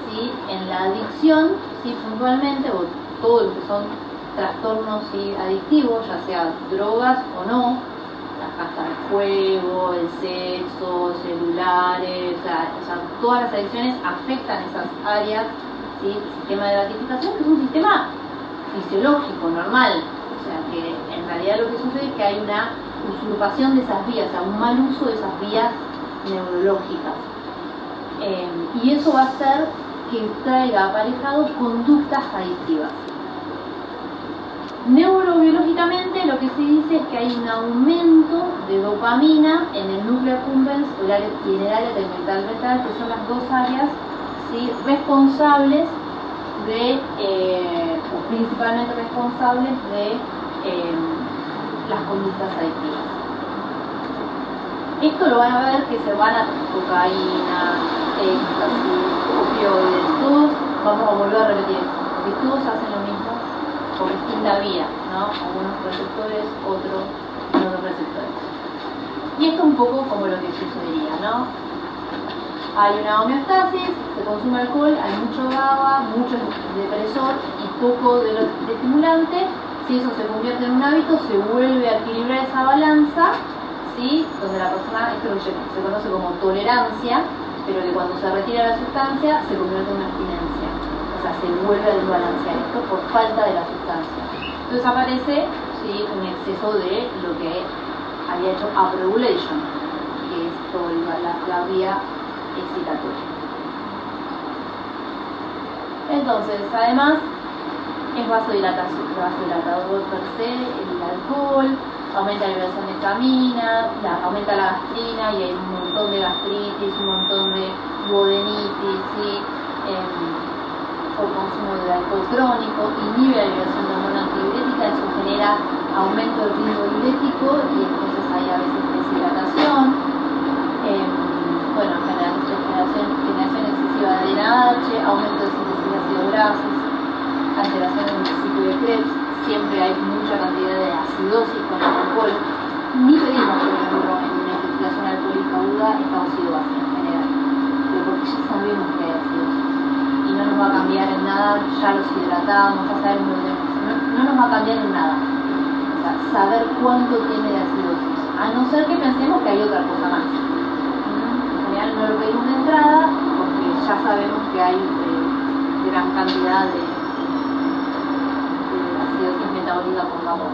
en la adicción, puntualmente, o todo lo que son trastornos adictivos, ya sea drogas o no, las casas de juego, el sexo, celulares, o sea, todas las adicciones afectan esas áreas, el sistema de gratificación, que es un sistema fisiológico, normal. O sea, que en realidad lo que sucede es que hay una usurpación de esas vías, o sea, un mal uso de esas vías neurológicas. Y eso va a hacer que traiga aparejado conductas adictivas. Neurobiológicamente lo que se dice es que hay un aumento de dopamina en el núcleo accumbens y en el área tegmental ventral, que son las dos áreas responsables de, o principalmente responsables de las conductas adictivas. Esto lo van a ver que se van a cocaína, éxtasis, opioides, todos, vamos a volver a repetir esto, porque todos hacen lo mismo por distinta vía, ¿no? Algunos receptores, otros no los receptores. Y esto es un poco como lo que sucedería, ¿no? Hay una homeostasis, se consume alcohol, hay mucho GABA, mucho depresor y poco de estimulante. Si eso se convierte en un hábito, se vuelve a equilibrar esa balanza, donde la persona, esto se conoce como tolerancia, pero que cuando se retira la sustancia se convierte en una abstinencia. O sea, se vuelve a desbalancear esto por falta de la sustancia. Entonces aparece un exceso de lo que había hecho upregulation, que es toda la vía excitatoria. Entonces, además, es vasodilatador per se, el alcohol, aumenta la liberación de histamina, aumenta la gastrina y hay un montón de gastritis, un montón de duodenitis, o consumo de alcohol crónico, inhibe la liberación de hormona antidiurética, eso genera aumento del ritmo diurético y entonces hay a veces deshidratación, generación excesiva de NADH, aumento de síntesis de ácido grasos, alteración del ciclo de Krebs, siempre hay mucha cantidad de acidosis con el alcohol. Ni pedimos, por ejemplo, en una intoxicación alcohólica aguda esta oxidosis en general, pero porque ya sabemos que hay acidosis y no nos va a cambiar en nada, ya los hidratamos, ya sabemos lo que no nos va a cambiar en nada. O sea, saber cuánto tiene de acidosis, a no ser que pensemos que hay otra cosa más. En general no lo pedimos de entrada porque ya sabemos que hay gran cantidad de acidosis metabólica por vapor. O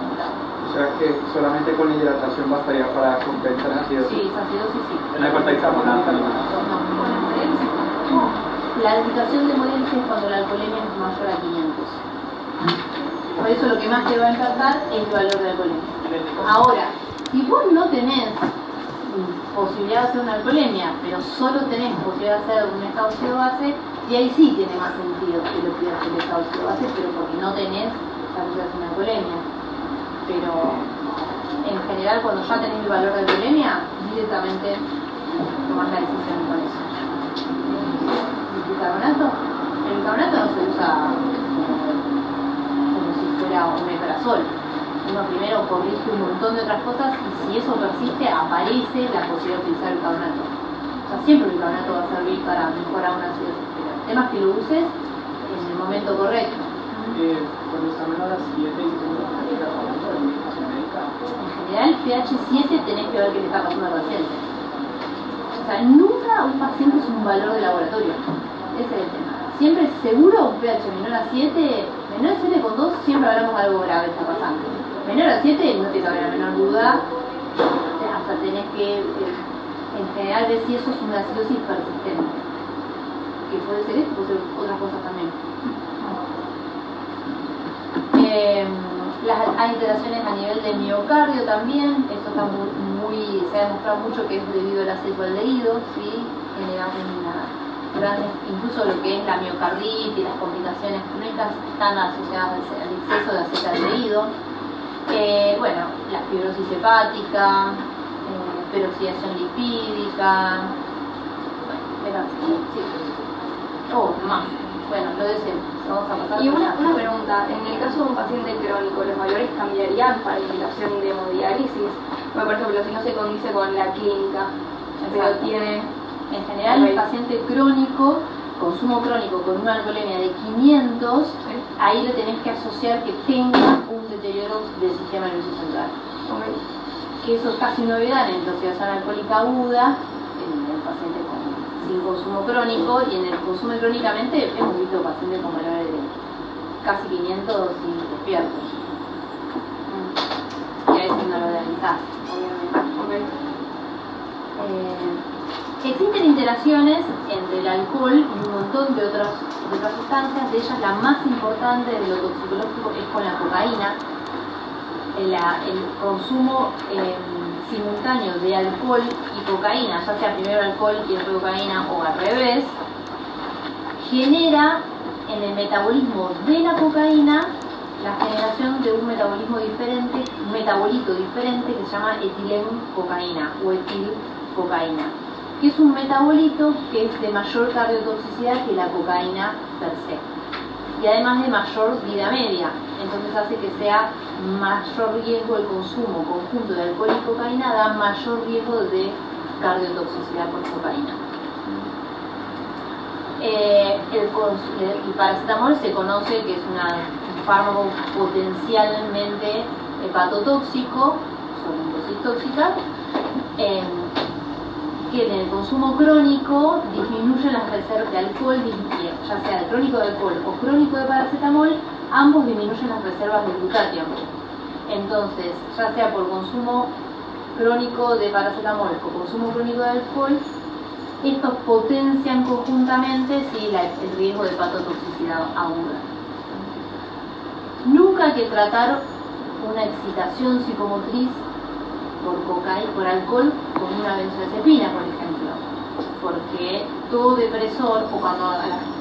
sea que solamente con la hidratación bastaría para compensar la acidosis. Sí, esa acidosis sí. No hay falta de carbonato. No. La indicación de hemodiálisis es cuando la alcoholemia es mayor a 500. Por eso lo que más te va a impactar es el valor de alcoholemia. Ahora, si vos no tenés posibilidad de hacer una alcoholemia, pero solo tenés posibilidad de hacer un estado ácido-base, y ahí sí tiene más sentido que lo pidas el estado ácido-base, pero porque no tenés la posibilidad de hacer una alcoholemia. Pero en general, cuando ya tenés el valor de alcoholemia, directamente tomás la decisión con eso. ¿El bicarbonato? El bicarbonato no se usa como si fuera un omeprazol. Uno primero corrige un montón de otras cosas y si eso persiste, aparece la posibilidad de utilizar el bicarbonato. O sea, siempre el bicarbonato va a servir para mejorar una acidosis, pero el tema es que lo uses en el momento correcto. Cuando está menor a 7 y segundo bicarbonato, ¿de medicación médica? En general, pH 7 tenés que ver qué le está pasando al paciente. O sea, nunca un paciente es un valor de laboratorio. Ese es el tema. Siempre seguro un pH menor a 7, menor a 7,2 siempre hablamos de algo grave está pasando. Menor a 7 no te cabe la menor duda, hasta tenés que en general ver si eso es una acidosis persistente. Que puede ser esto, puede ser otras cosas también. Las alteraciones a nivel de miocardio también, eso está se ha demostrado mucho que es debido al acetaldehído, ¿sí? Genera incluso lo que es la miocarditis y las complicaciones crónicas están asociadas al exceso de acetaldehído. Bueno, la fibrosis hepática, peroxidación lipídica, más. Bueno, lo decimos. Vamos a pasar. Y una pregunta, en el caso de un paciente crónico, ¿los valores cambiarían para la indicación de hemodiálisis? Bueno, por ejemplo, si no se condice con la clínica, pero tiene... En general, el paciente crónico, consumo crónico con una alcoholemia de 500, ahí le tenés que asociar que tenga un deterioro del sistema nervioso central. Que eso es casi novedad en intoxicación alcohólica aguda, en el paciente sin consumo crónico, y en el consumo crónicamente hemos visto pacientes con valores de casi 500 y despiertos. Y a veces no lo realizás, obviamente. Existen interacciones entre el alcohol y un montón de otras sustancias, de ellas la más importante de lo toxicológico es con la cocaína. El consumo simultáneo de alcohol y cocaína, ya sea primero alcohol y después cocaína o al revés, genera en el metabolismo de la cocaína la generación de un metabolismo diferente, un metabolito diferente que se llama etilencocaína o etilcocaína, que es un metabolito que es de mayor cardiotoxicidad que la cocaína per se, y además de mayor vida media, entonces hace que sea mayor riesgo el consumo conjunto de alcohol y cocaína, da mayor riesgo de cardiotoxicidad por cocaína. El paracetamol se conoce que es un fármaco potencialmente hepatotóxico, sobredosis tóxica, que en el consumo crónico disminuye las reservas de alcohol, ya sea de crónico de alcohol o crónico de paracetamol, ambos disminuyen las reservas de glutatión. Entonces, ya sea por consumo crónico de paracetamol o consumo crónico de alcohol, estos potencian conjuntamente el riesgo de hepatotoxicidad aguda. Nunca hay que tratar una excitación psicomotriz por alcohol con una benzodiazepina, por ejemplo, porque todo depresor, o cuando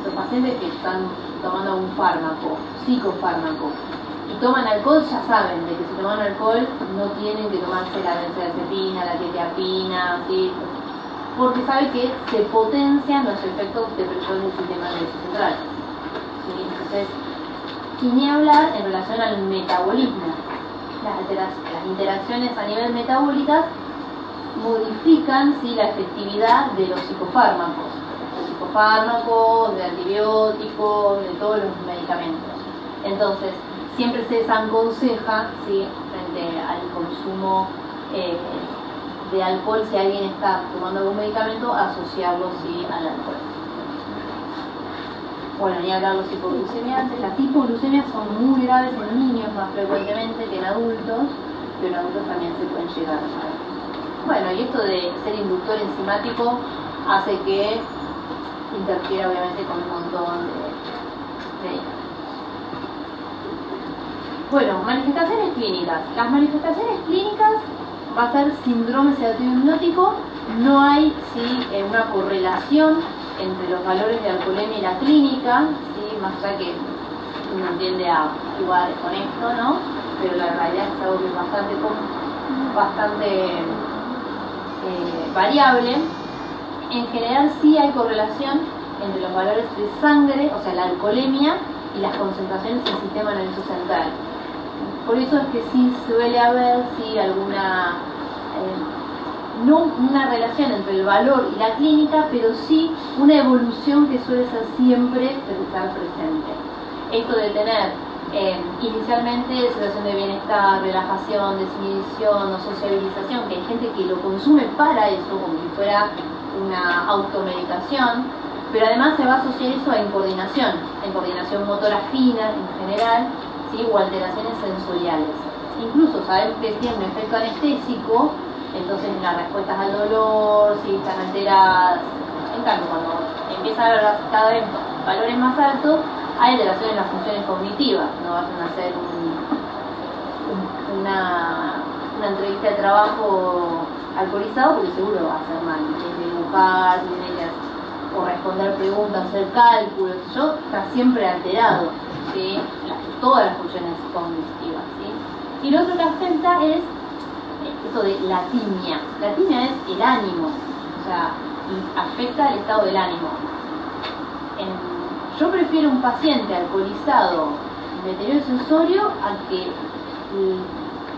los pacientes que están tomando un fármaco, psicofármaco, y toman alcohol, ya saben de que si toman alcohol no tienen que tomarse la benzodiazepina, la quetiapina, ¿sí? Porque saben que se potencian los efectos depresores del sistema nervioso central, ¿sí? Entonces, y ni hablar en relación al metabolismo. Las interacciones a nivel metabólicas modifican, ¿sí?, la efectividad de los psicofármacos, de antibióticos, de todos los medicamentos. Entonces, siempre se desaconseja, ¿sí?, frente al consumo de alcohol, si alguien está tomando algún medicamento, asociarlo sí al alcohol. Bueno, ni hablar de los hipoglucemiantes. Las hipoglucemias son muy graves en niños más frecuentemente que en adultos, pero en adultos también se pueden llegar a ver. Bueno, y esto de ser inductor enzimático hace que interfiera obviamente con un montón de Bueno, manifestaciones clínicas. Las manifestaciones clínicas va a ser síndrome sedativo hipnótico. No hay una correlación entre los valores de alcoholemia y la clínica, ¿sí? Más allá que uno tiende a jugar con esto, ¿no? Pero la realidad es algo que es bastante variable. En general sí hay correlación entre los valores de sangre, o sea, la alcoholemia, y las concentraciones en el sistema nervioso central. Por eso es que sí suele haber alguna, no una relación entre el valor y la clínica, pero sí una evolución que suele ser siempre estar presente. Esto de tener inicialmente situación de bienestar, relajación, desinhibición o sociabilización, que hay gente que lo consume para eso, como si fuera una automedicación, pero además se va a asociar eso en coordinación motora fina en general, ¿sí? O alteraciones sensoriales. Incluso sabemos que tiene un efecto anestésico, entonces las respuestas al dolor, si están alteradas. En cambio, cuando empieza a haber cada vez valores más altos, hay alteraciones en las funciones cognitivas. No vayan a hacer una entrevista de trabajo alcoholizado, porque seguro va a hacer mal. Tiene que dibujar, tiene que o responder preguntas, hacer cálculos, está siempre alterado, ¿sí? Todas las funciones cognitivas, ¿sí? Y lo otro que afecta es esto de la timia. La timia es el ánimo, o sea, afecta el estado del ánimo. Yo prefiero un paciente alcoholizado en deterioro sensorio a que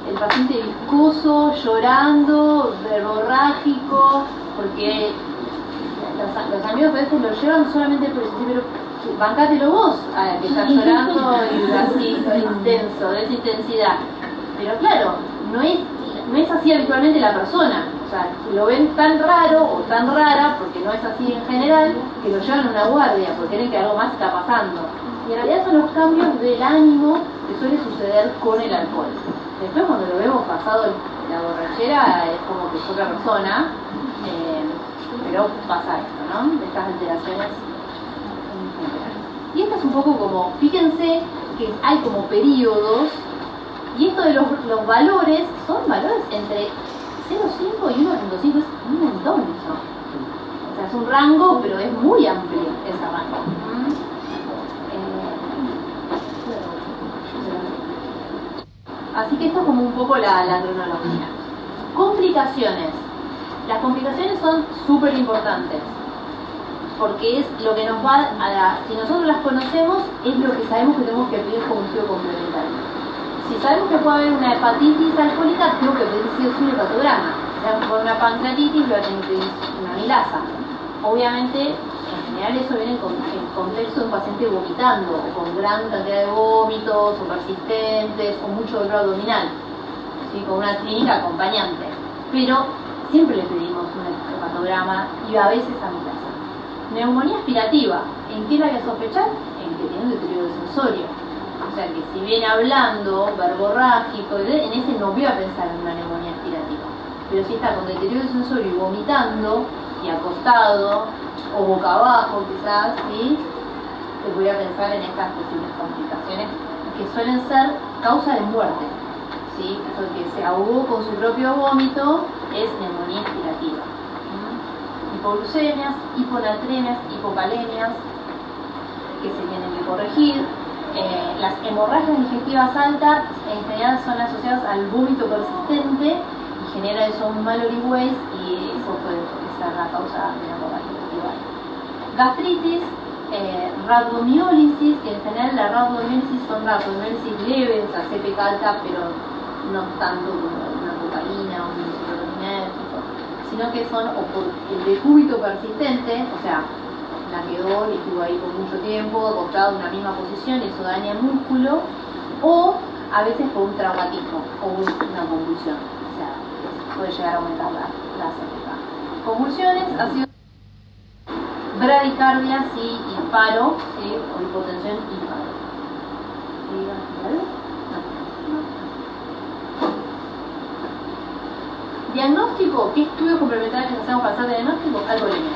el paciente viscoso, llorando, verborrágico, porque los amigos a veces lo llevan solamente por decir, pero bancátelo vos, que está llorando y así, intenso, de esa intensidad. Pero claro, no es así habitualmente la persona. O sea, lo ven tan raro o tan rara, porque no es así en general, que lo llevan a una guardia, porque creen que algo más está pasando. Y en realidad son los cambios del ánimo que suele suceder con el alcohol. Después cuando lo vemos pasado la borrachera, es como que es otra persona, pero pasa esto, ¿no? De estas alteraciones. Y esto es un poco como, fíjense que hay como periodos, y esto de los valores, son valores entre 0,5 y 1,5, es un montón eso. O sea, es un rango, pero es muy amplio ese rango. Así que esto es como un poco la cronología. Complicaciones. Las complicaciones son súper importantes, porque es lo que nos va si nosotros las conocemos, es lo que sabemos que tenemos que pedir como estudio complementario. Si sabemos que puede haber una hepatitis alcohólica, tengo que pedir sí o sí un hepatograma. Si sabemos que puede haber una pancreatitis, voy a tener que pedir una amilasa. Obviamente, en general eso viene en contexto de un paciente vomitando, o con gran cantidad de vómitos, o persistentes, o mucho dolor abdominal, ¿sí? Con una clínica acompañante. Pero siempre le pedimos un hepatograma y a veces amilasa. Neumonía aspirativa. ¿En qué la voy a sospechar? En que tiene un deterioro sensorio. O sea que si viene hablando, verborrágico, en ese no voy a pensar en una neumonía aspirativa. Pero si está con deterioro sensorio y vomitando, y acostado, o boca abajo quizás, ¿sí? Pues voy a pensar en estas posibles complicaciones que suelen ser causa de muerte, ¿sí? Porque se ahogó con su propio vómito, es neumonía aspirativa. Hipoglucemias, hiponatremias, hipocalemias, que se tienen que corregir. Las hemorragias digestivas altas en general son asociadas al vómito persistente y genera eso un Mallory Weiss, y eso puede ser la causa de la hemorragia digestiva. Gastritis, rhabdomiólisis, que en general la rhabdomiólisis son rhabdomiólisis leves, o sea, CPK alta, pero no tanto como una cocaína o un insulinérgico, sino que son o por el decúbito persistente, o sea, quedó y estuvo ahí por mucho tiempo, acostado en una misma posición y eso daña el músculo, o a veces por un traumatismo o una convulsión. O sea, puede llegar a aumentar la CPK. Convulsiones, ha sido bradicardia, sí, y paro, sí, o hipotensión y paro. Diagnóstico, ¿qué estudios complementarios hacemos para hacer diagnóstico? Alcoholemia.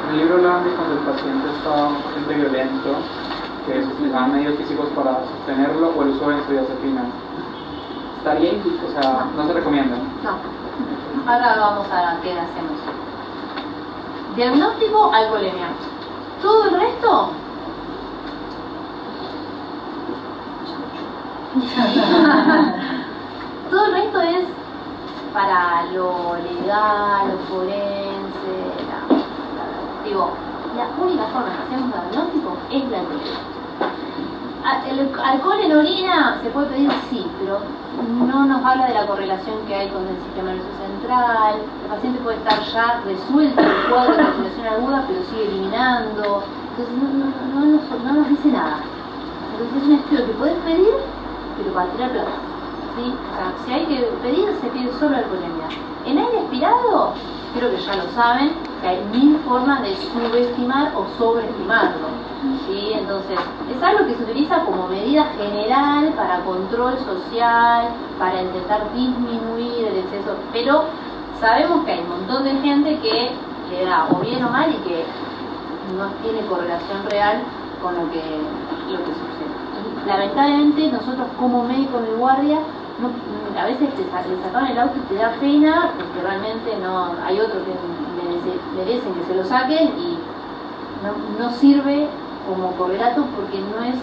En el libro hablaban de cuando el paciente estaba un paciente violento, que se utilizaban medios físicos para sostenerlo o el uso de benzodiazepina. ¿Está bien? O sea, no se recomienda. No. Ahora vamos a qué hacemos. Diagnóstico, alcoholemia. Todo el resto todo el resto es para lo legal, lo forense, digo, la única forma que hacemos diagnóstico es la alcoholemia. El alcohol en orina se puede pedir, sí, pero no nos habla de la correlación que hay con el sistema nervioso central. El paciente puede estar ya resuelto en el cuadro de la respiración aguda, pero sigue eliminando. Entonces no nos dice nada. Entonces es un estudio que puedes pedir, pero para tirar plata. ¿Sí? O sea, si hay que pedir, se pide solo alcoholemia. En aire expirado, creo que ya lo saben, que hay 1000 formas de subestimar o sobreestimarlo. ¿Sí? Entonces, es algo que se utiliza como medida general para control social, para intentar disminuir el exceso, pero sabemos que hay un montón de gente que le da o bien o mal y que no tiene correlación real con lo que sucede. Y, lamentablemente, nosotros como médicos de guardia, a veces te sacan el auto y te da pena, porque realmente no hay otros que merecen que se lo saquen y no sirve como correlato porque no es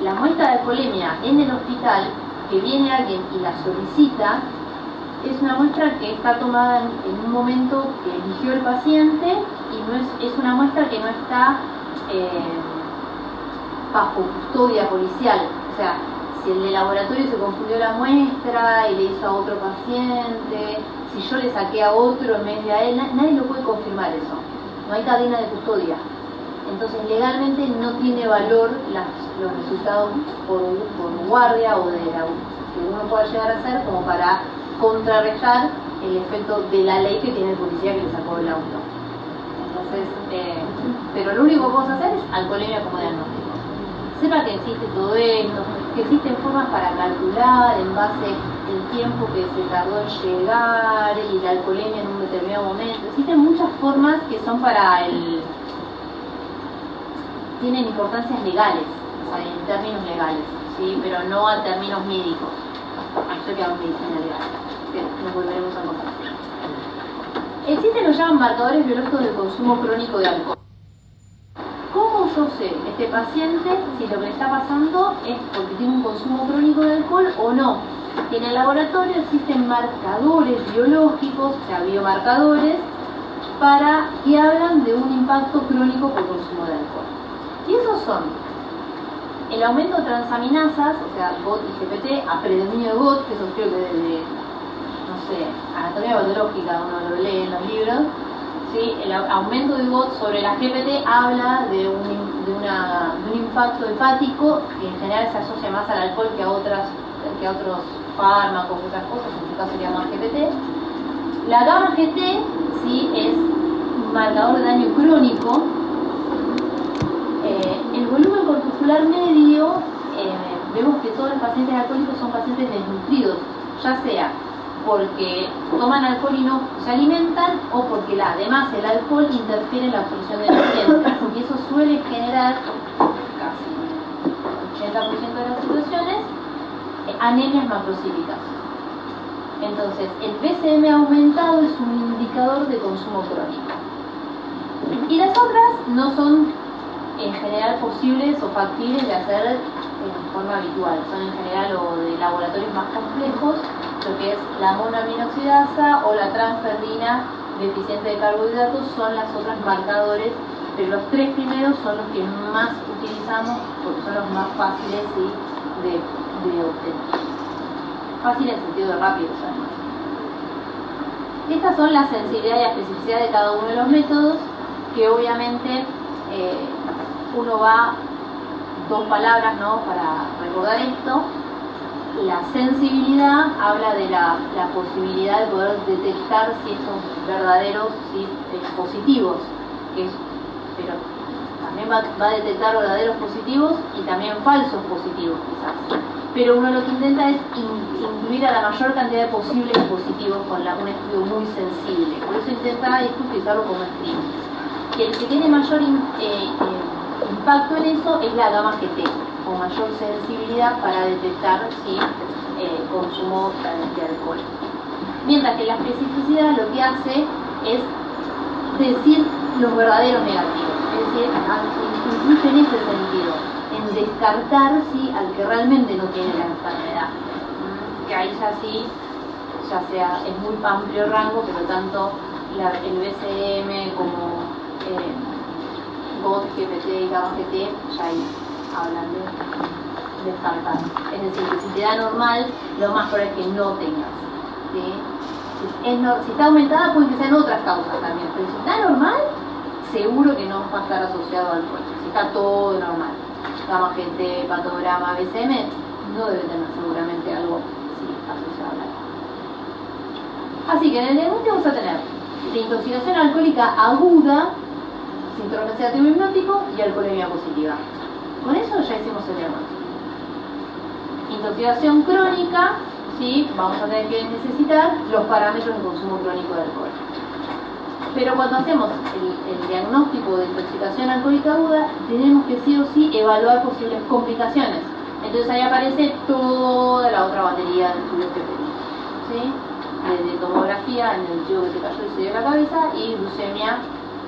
la muestra de alcoholemia en el hospital, que viene alguien y la solicita, es una muestra que está tomada en un momento que eligió el paciente y no es una muestra que no está bajo custodia policial. O sea, si el de laboratorio se confundió la muestra y le hizo a otro paciente, si yo le saqué a otro en vez de a él, nadie lo puede confirmar eso. No hay cadena de custodia. Entonces legalmente no tiene valor los resultados por guardia o que uno pueda llegar a hacer como para contrarrestar el efecto de la ley que tiene el policía que le sacó el auto. Entonces, pero lo único que vamos a hacer es alcoholemia como diagnóstico. Sepa que existe todo esto, que existen formas para calcular en base al tiempo que se tardó en llegar y la alcoholemia en un determinado momento. Existen muchas formas que son para tienen importancias legales, o sea, en términos legales, ¿sí? Pero no a términos médicos. Yo que hago medicina legal, pero nos volveremos a encontrar. Existen lo que llaman marcadores biológicos del consumo crónico de alcohol. ¿Cómo yo sé este paciente si lo que le está pasando es porque tiene un consumo crónico de alcohol o no? En el laboratorio existen marcadores biológicos, o sea, biomarcadores, que hablan de un impacto crónico por consumo de alcohol. Y esos son el aumento de transaminasas, o sea, GOT y GPT, a predominio de GOT, que eso creo que desde, no sé, anatomía patológica uno lo lee en los libros, ¿sí? El aumento de GOT sobre la GPT habla de un impacto hepático que en general se asocia más al alcohol que a otros fármacos, otras cosas, en este caso sería más GPT. La gamma GT, sí, es un marcador de daño crónico. El volumen corpuscular medio, vemos que todos los pacientes alcohólicos son pacientes desnutridos, ya sea porque toman alcohol y no se alimentan o porque además el alcohol interfiere en la absorción de nutrientes y eso suele generar casi 80% de las situaciones anemias macrocíticas. Entonces el PCM aumentado es un indicador de consumo crónico y las otras no son en general posibles o factibles de hacer en forma habitual. Son en general o de laboratorios más complejos, lo que es la monoaminoxidasa o la transferrina deficiente de carbohidratos son las otras marcadores, pero los tres primeros son los que más utilizamos porque son los más fáciles de obtener. Fácil en sentido de rápido, además. Estas son la sensibilidad y la especificidad de cada uno de los métodos que obviamente uno va dos palabras, ¿no?, para recordar esto. La sensibilidad habla de la posibilidad de poder detectar si estos verdaderos, ¿sí?, positivos, pero también va a detectar verdaderos positivos y también falsos positivos, quizás. Pero uno lo que intenta es incluir a la mayor cantidad de posibles positivos con un estudio muy sensible. Por eso intenta utilizarlo como screen. Y el que tiene mayor impacto en eso es la gamma GT, con mayor sensibilidad para detectar si consumo de alcohol. Mientras que la especificidad lo que hace es decir los verdaderos negativos, es decir, incluso en ese sentido, en descartar si al que realmente no tiene la enfermedad, que ahí ya sí, ya sea, es muy amplio el rango, pero tanto el BCM como GOT, GPT y gamma GT ya ahí hablan de descartar. Es decir, que si te da normal, lo más probable es que no tengas, ¿sí? Si está aumentada, puede que sean otras causas también, pero si está normal, seguro que no va a estar asociado al alcohol. Si está todo normal, gamma GT, patograma, BCM, no debe tener seguramente algo asociado al alcohol. Así que en el diagnóstico vamos a tener de intoxicación alcohólica aguda, síndrome sedativo hipnótico y alcoholemia positiva. Con eso ya hicimos el diagnóstico. Intoxicación crónica, ¿sí?, vamos a tener que necesitar los parámetros de consumo crónico de alcohol. Pero cuando hacemos el diagnóstico de intoxicación alcohólica aguda, tenemos que sí o sí evaluar posibles complicaciones. Entonces ahí aparece toda la otra batería de estudios que pedimos, ¿sí? De tomografía en el chico que se cayó y se dio la cabeza, y glucemia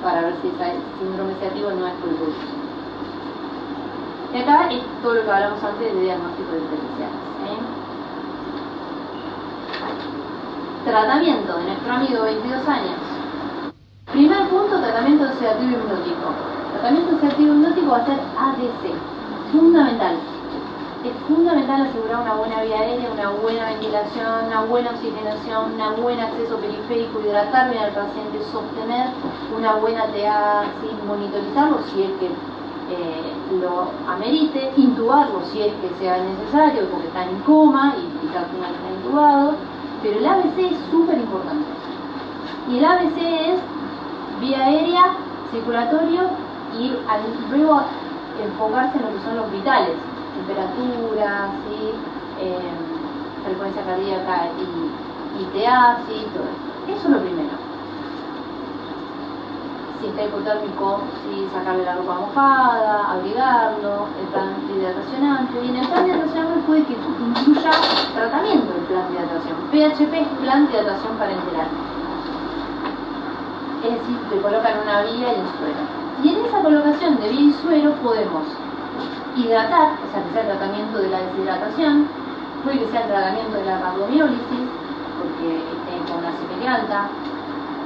para ver si ese síndrome sedativo no es por glucemia. Y acá es todo lo que hablamos antes de diagnóstico diferenciales, ¿sí? Tratamiento de nuestro amigo de 22 años. Primer punto, tratamiento de sedativo hipnótico. Tratamiento de sedativo hipnótico va a ser ADC. Fundamental. Es fundamental asegurar una buena vía aérea, una buena ventilación, una buena oxigenación, un buen acceso periférico, hidratar bien al paciente, sostener una buena TA, ¿sí?, monitorizarlo si es que lo amerite, intubarlo si es que sea necesario, porque está en coma y quizás al final está intubado. Pero el ABC es súper importante. Y el ABC es vía aérea, circulatorio, y luego enfocarse en lo que son los vitales, temperatura, ¿sí?, frecuencia cardíaca y TA, ¿sí?, todo esto. Eso es lo primero. Si está hipotérmico, ¿sí?, sacarle la ropa mojada, abrigarlo, el plan de hidratación amplio. Y en el plan de hidratación amplio puede que incluya tratamiento del plan de hidratación. PHP es plan de hidratación parenteral. Es decir, le colocan una vía y un suero. Y en esa colocación de vía y suero podemos hidratar, o sea, que sea el tratamiento de la deshidratación, puede que sea el tratamiento de la rhabdomiólisis, porque esté con una CPK alta,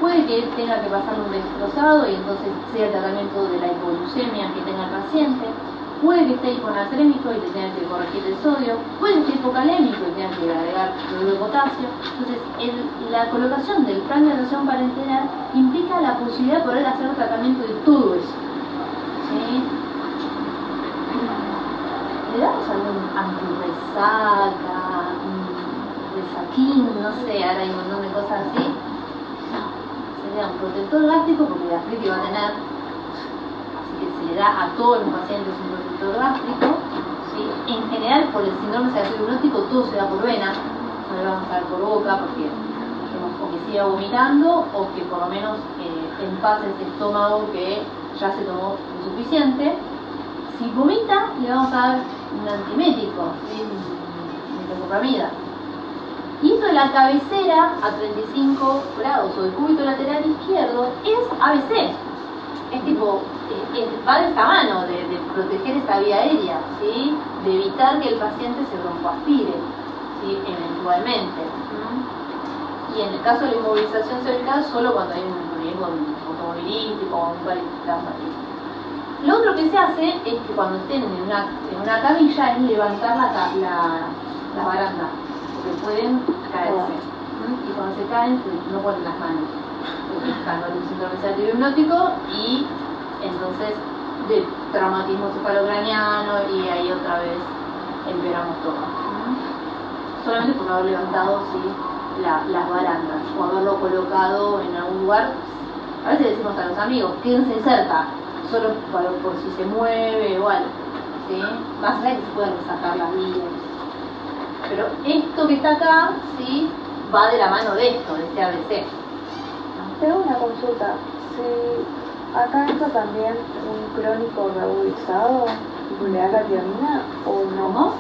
puede que tenga que pasar un destrozado y entonces sea el tratamiento de la hipoglucemia que tenga el paciente, puede que esté hiponatrémico y le tengan que corregir el sodio, puede que esté hipocalémico y tengan que agregar cloruro de potasio. Entonces, la colocación del plan de hidratación parenteral implica la posibilidad de poder hacer tratamiento de todo eso, ¿sí? ¿Le damos algún antirresaca, resaquín, no sé, ahora hay un montón de cosas así? No, sería un protector gástrico porque la gastritis va a tener, así que se le da a todos los pacientes un protector gástrico, ¿sí? En general, por el síndrome sedativo hipnótico todo se da por vena, no le vamos a dar por boca porque o que siga vomitando o que por lo menos empase ese estómago que ya se tomó lo suficiente. Si vomita, le vamos a dar un antiemético, ¿sí?, metoclopramida. Y esto de la cabecera a 35 grados o del cúbito lateral izquierdo es ABC. Es tipo, va de esta mano de proteger esta vía aérea, ¿sí?, de evitar que el paciente se broncoaspire, ¿sí?, eventualmente. Y en el caso de la inmovilización cervical, solo cuando hay un riesgo automovilístico o un traumatismo. Lo otro que se hace es que cuando estén en una camilla es levantar la baranda, porque pueden caerse. Y cuando se caen, no ponen las manos, porque están con un síndrome sedativo hipnótico y entonces de traumatismo cefalocraniano y ahí otra vez empeoramos todo. Solamente por no haber levantado las barandas o haberlo colocado en algún lugar. A veces decimos a los amigos, quédense cerca, solo por si se mueve o algo, ¿sí? Más allá de que se pueden sacar las vías. Pero esto que está acá, ¿sí? Va de la mano de esto, de este ABC. Tengo una consulta. Si acá entra también un crónico reagudizado, ¿le da la tiamina o no? ¿Cómo?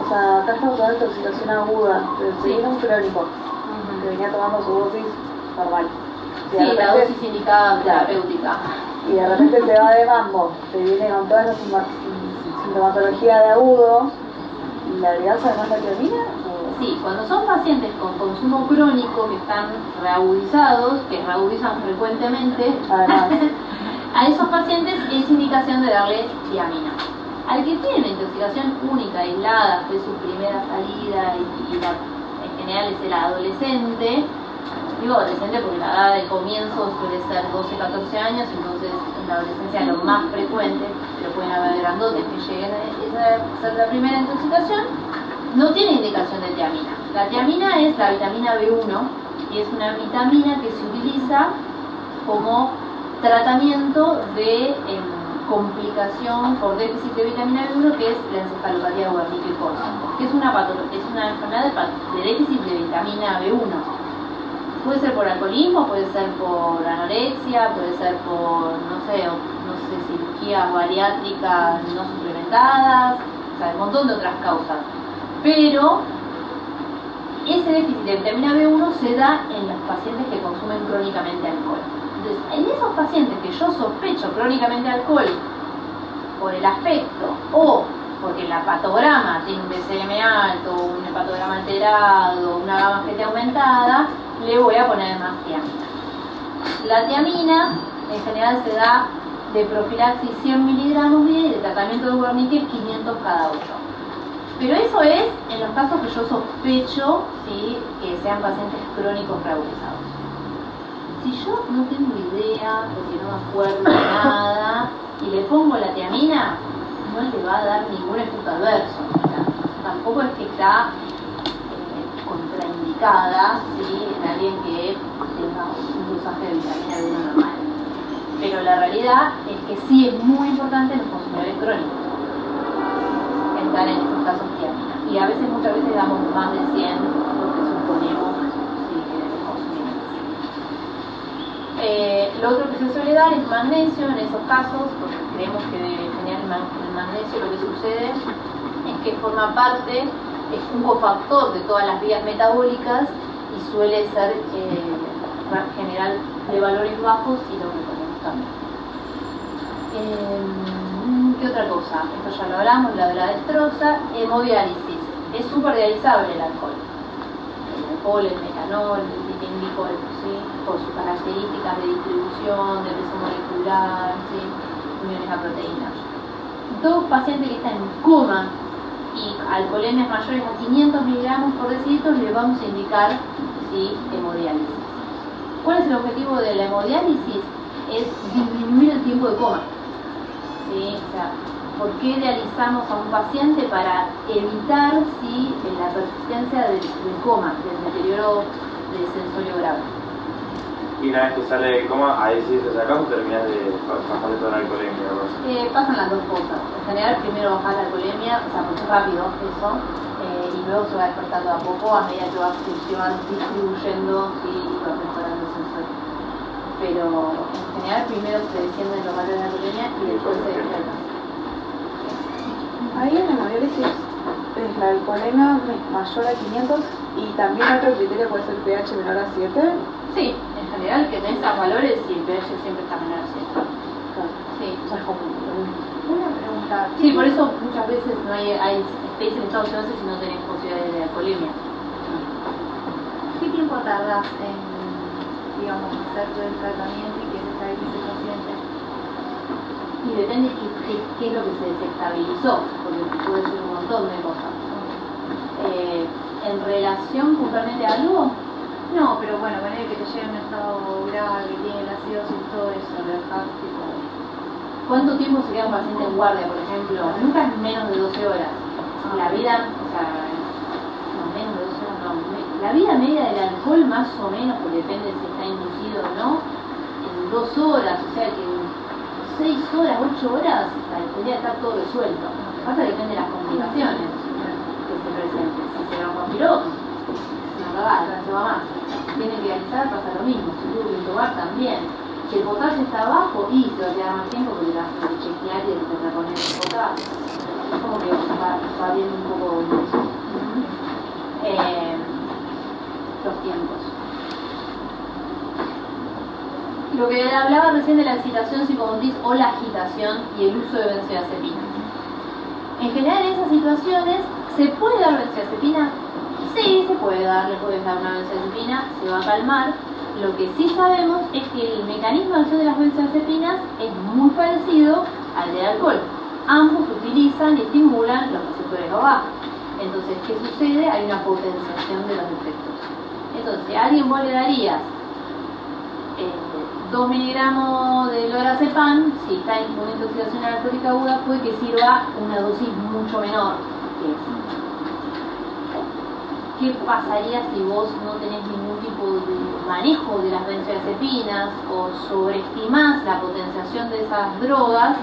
O sea, acá estamos hablando de intoxicación aguda, pero si viene un crónico que venía tomando su dosis normal. Sí, la dosis indicada terapéutica. Y de repente se va de mambo, te viene con toda esa sintomatología de agudo, ¿y le agregás además la tiamina? Sí, cuando son pacientes con consumo crónico que están reagudizados, que reagudizan frecuentemente, además, a esos pacientes es indicación de darle tiamina. Al que tiene una intoxicación única, aislada, fue su primera salida y en general es el adolescente, digo adolescente porque la edad de comienzo suele ser 12-14 años, entonces en la adolescencia lo más frecuente, pero pueden haber grandotes que lleguen a ser la primera intoxicación, no tiene indicación de tiamina. La tiamina es la vitamina B1 y es una vitamina que se utiliza como tratamiento de complicación por déficit de vitamina B1, que es la encefalopatía guernico-corsa, que es una enfermedad de déficit de vitamina B1. Puede ser por alcoholismo, puede ser por anorexia, puede ser por, no sé, cirugías bariátricas no suplementadas, o sea, un montón de otras causas. Pero ese déficit de vitamina B1 se da en los pacientes que consumen crónicamente alcohol. Entonces, en esos pacientes que yo sospecho crónicamente alcohol por el aspecto o porque el hepatograma tiene un BCM alto, un hepatograma alterado, una gamma GT aumentada, le voy a poner más tiamina. La tiamina en general se da de profilaxis 100 miligramos y de tratamiento de Wernicke 500 cada 8. Pero eso es en los casos que yo sospecho, ¿sí?, que sean pacientes crónicos reagudizados. Si yo no tengo idea, porque no me acuerdo de nada, y le pongo la tiamina, no le va a dar ningún efecto adverso. O sea, tampoco es que está contraindicada, ¿sí?, en alguien que tenga un dosaje de vitamina D normal. Pero la realidad es que sí es muy importante en los consumidores crónicos entrar en esos casos tiamina. Y a veces, muchas veces damos más de 100 porque suponemos sí, que debemos consumir. Lo otro que se suele dar es magnesio en esos casos, porque creemos que el magnesio lo que sucede es que forma parte, es un cofactor de todas las vías metabólicas y suele ser general de valores bajos y lo reconocemos también. ¿Qué otra cosa? Esto ya lo hablamos, la de la dextrosa. Hemodiálisis. Es súper dializable el alcohol. El metanol, el ditilenglicol, ¿sí?, por sus características de distribución, de peso molecular, ¿sí?, uniones a proteínas. Todo paciente que está en coma y alcoholemias mayores a 500 miligramos por decilitro le vamos a indicar, ¿sí?, hemodiálisis. ¿Cuál es el objetivo de la hemodiálisis? Es disminuir el tiempo de coma. ¿Sí? O sea, ¿por qué dializamos a un paciente? Para evitar, ¿sí?, la persistencia del coma, del deterioro del sensorio grave. Y una vez que sale de coma, ahí sí se saca o terminas de bajar de toda la alcoholemia. Pasan las dos cosas. En general, primero bajar la alcoholemia, o sea, mucho rápido eso, y luego se va despertando a poco a medida que vas distribuyendo, ¿sí?, y vas mejorando el sensorio. Pero en general, primero se descienden los valores de la alcoholemia y después se despiertan. Ahí en la hemodiálisis es la alcoholemia mayor a 500 y también otro criterio puede ser pH menor a 7. Sí, en general que tenés esos valores y el pH siempre está menor a 7. Claro. Sí, O sea, es como Una pregunta. sí, por eso muchas veces no hay space en Estados Unidos si no tenés posibilidades de alcoholemia. ¿Qué tiempo tardas en, digamos, hacer todo el tratamiento y que se estabilice el paciente? Y depende qué es lo que se desestabilizó, porque puede ser un montón de cosas. En relación puntualmente a algo, No, pero bueno, poner que te lleve en un estado grave, que tiene la acidosis, todo eso, lo dejas tipo. ¿Cuánto tiempo se queda un paciente en guardia, por ejemplo? Nunca es menos de 12 horas. La vida, o sea, no, menos de 12 horas no. La vida media del alcohol más o menos, porque depende si está inducido o no, en 2 horas, o sea que en 6 horas, 8 horas, tendría que estar todo resuelto. Lo que pasa es que depende de las complicaciones que se presenten. Si se vampiró, una cagada, se va más. Tiene que realizar, pasa lo mismo. Si tuvo que intubar, también. Si el potasio está bajo, y se va a quedar más tiempo porque vas a chequear y te va a poner el potasio. Es como que va viendo un poco los tiempos. Lo que hablaba recién de la excitación psicomotriz o la agitación y el uso de benzodiazepina. En general en esas situaciones, ¿se puede dar benzodiazepina? Sí, se puede dar, le puedes dar una benzodiazepina, se va a calmar. Lo que sí sabemos es que el mecanismo de acción de las benzodiazepinas es muy parecido al del alcohol. Ambos utilizan y estimulan los receptores GABA. Entonces, ¿qué sucede? Hay una potenciación de los efectos. Entonces, si a alguien vos le darías 2 miligramos de lorazepam, si está en una intoxicación alcohólica aguda, puede que sirva una dosis mucho menor que esa. ¿Qué pasaría si vos no tenés ningún tipo de manejo de las benzodiazepinas o sobreestimás la potenciación de esas drogas,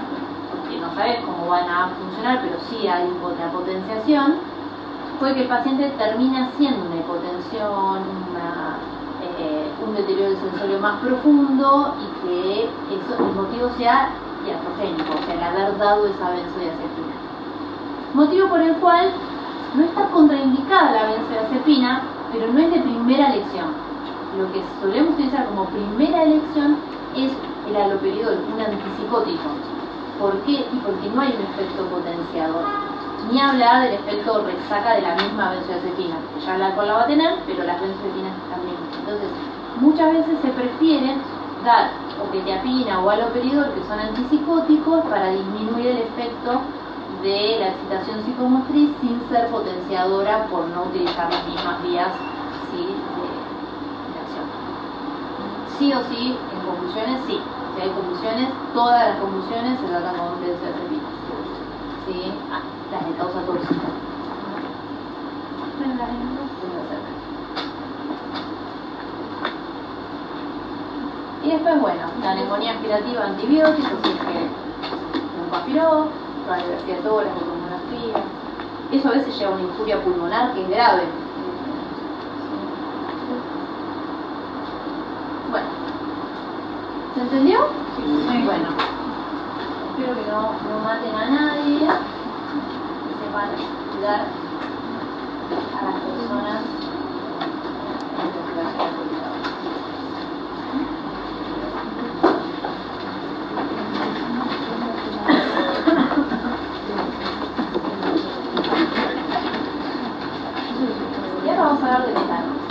porque no sabés cómo van a funcionar, pero sí hay una potenciación? Puede que el paciente termine haciendo una hipotensión, un deterioro del sensorio más profundo y que el motivo sea iatrogénico, o sea, el haber dado esa benzodiazepina. Motivo por el cual no está contraindicada la benzodiazepina, pero no es de primera elección. Lo que solemos utilizar como primera elección es el haloperidol, un antipsicótico. ¿Por qué? Y porque no hay un efecto potenciador. Ni hablar del efecto resaca de la misma benzodiazepina, que ya el alcohol la va a tener, pero las benzodiazepinas también. Entonces, muchas veces se prefiere dar o quetiapina o haloperidol, que son antipsicóticos, para disminuir el efecto de la excitación psicomotriz sin ser potenciadora por no utilizar las mismas vías de acción. Sí o sí, en convulsiones, sí. Si hay convulsiones, todas las convulsiones se tratan con benzodiazepinas. ¿Sí? Las de causa tóxica. Y después, bueno, la neumonía aspirativa, antibióticos, si es que nunca aspiró, radiografias de tórax, pulmonografía. Eso a veces lleva a una injuria pulmonar que es grave. Bueno, ¿se entendió? Sí. Bueno, espero que no maten a nadie, que sepan cuidar a las personas en situación complicada. Y ahora vamos a hablar de metano.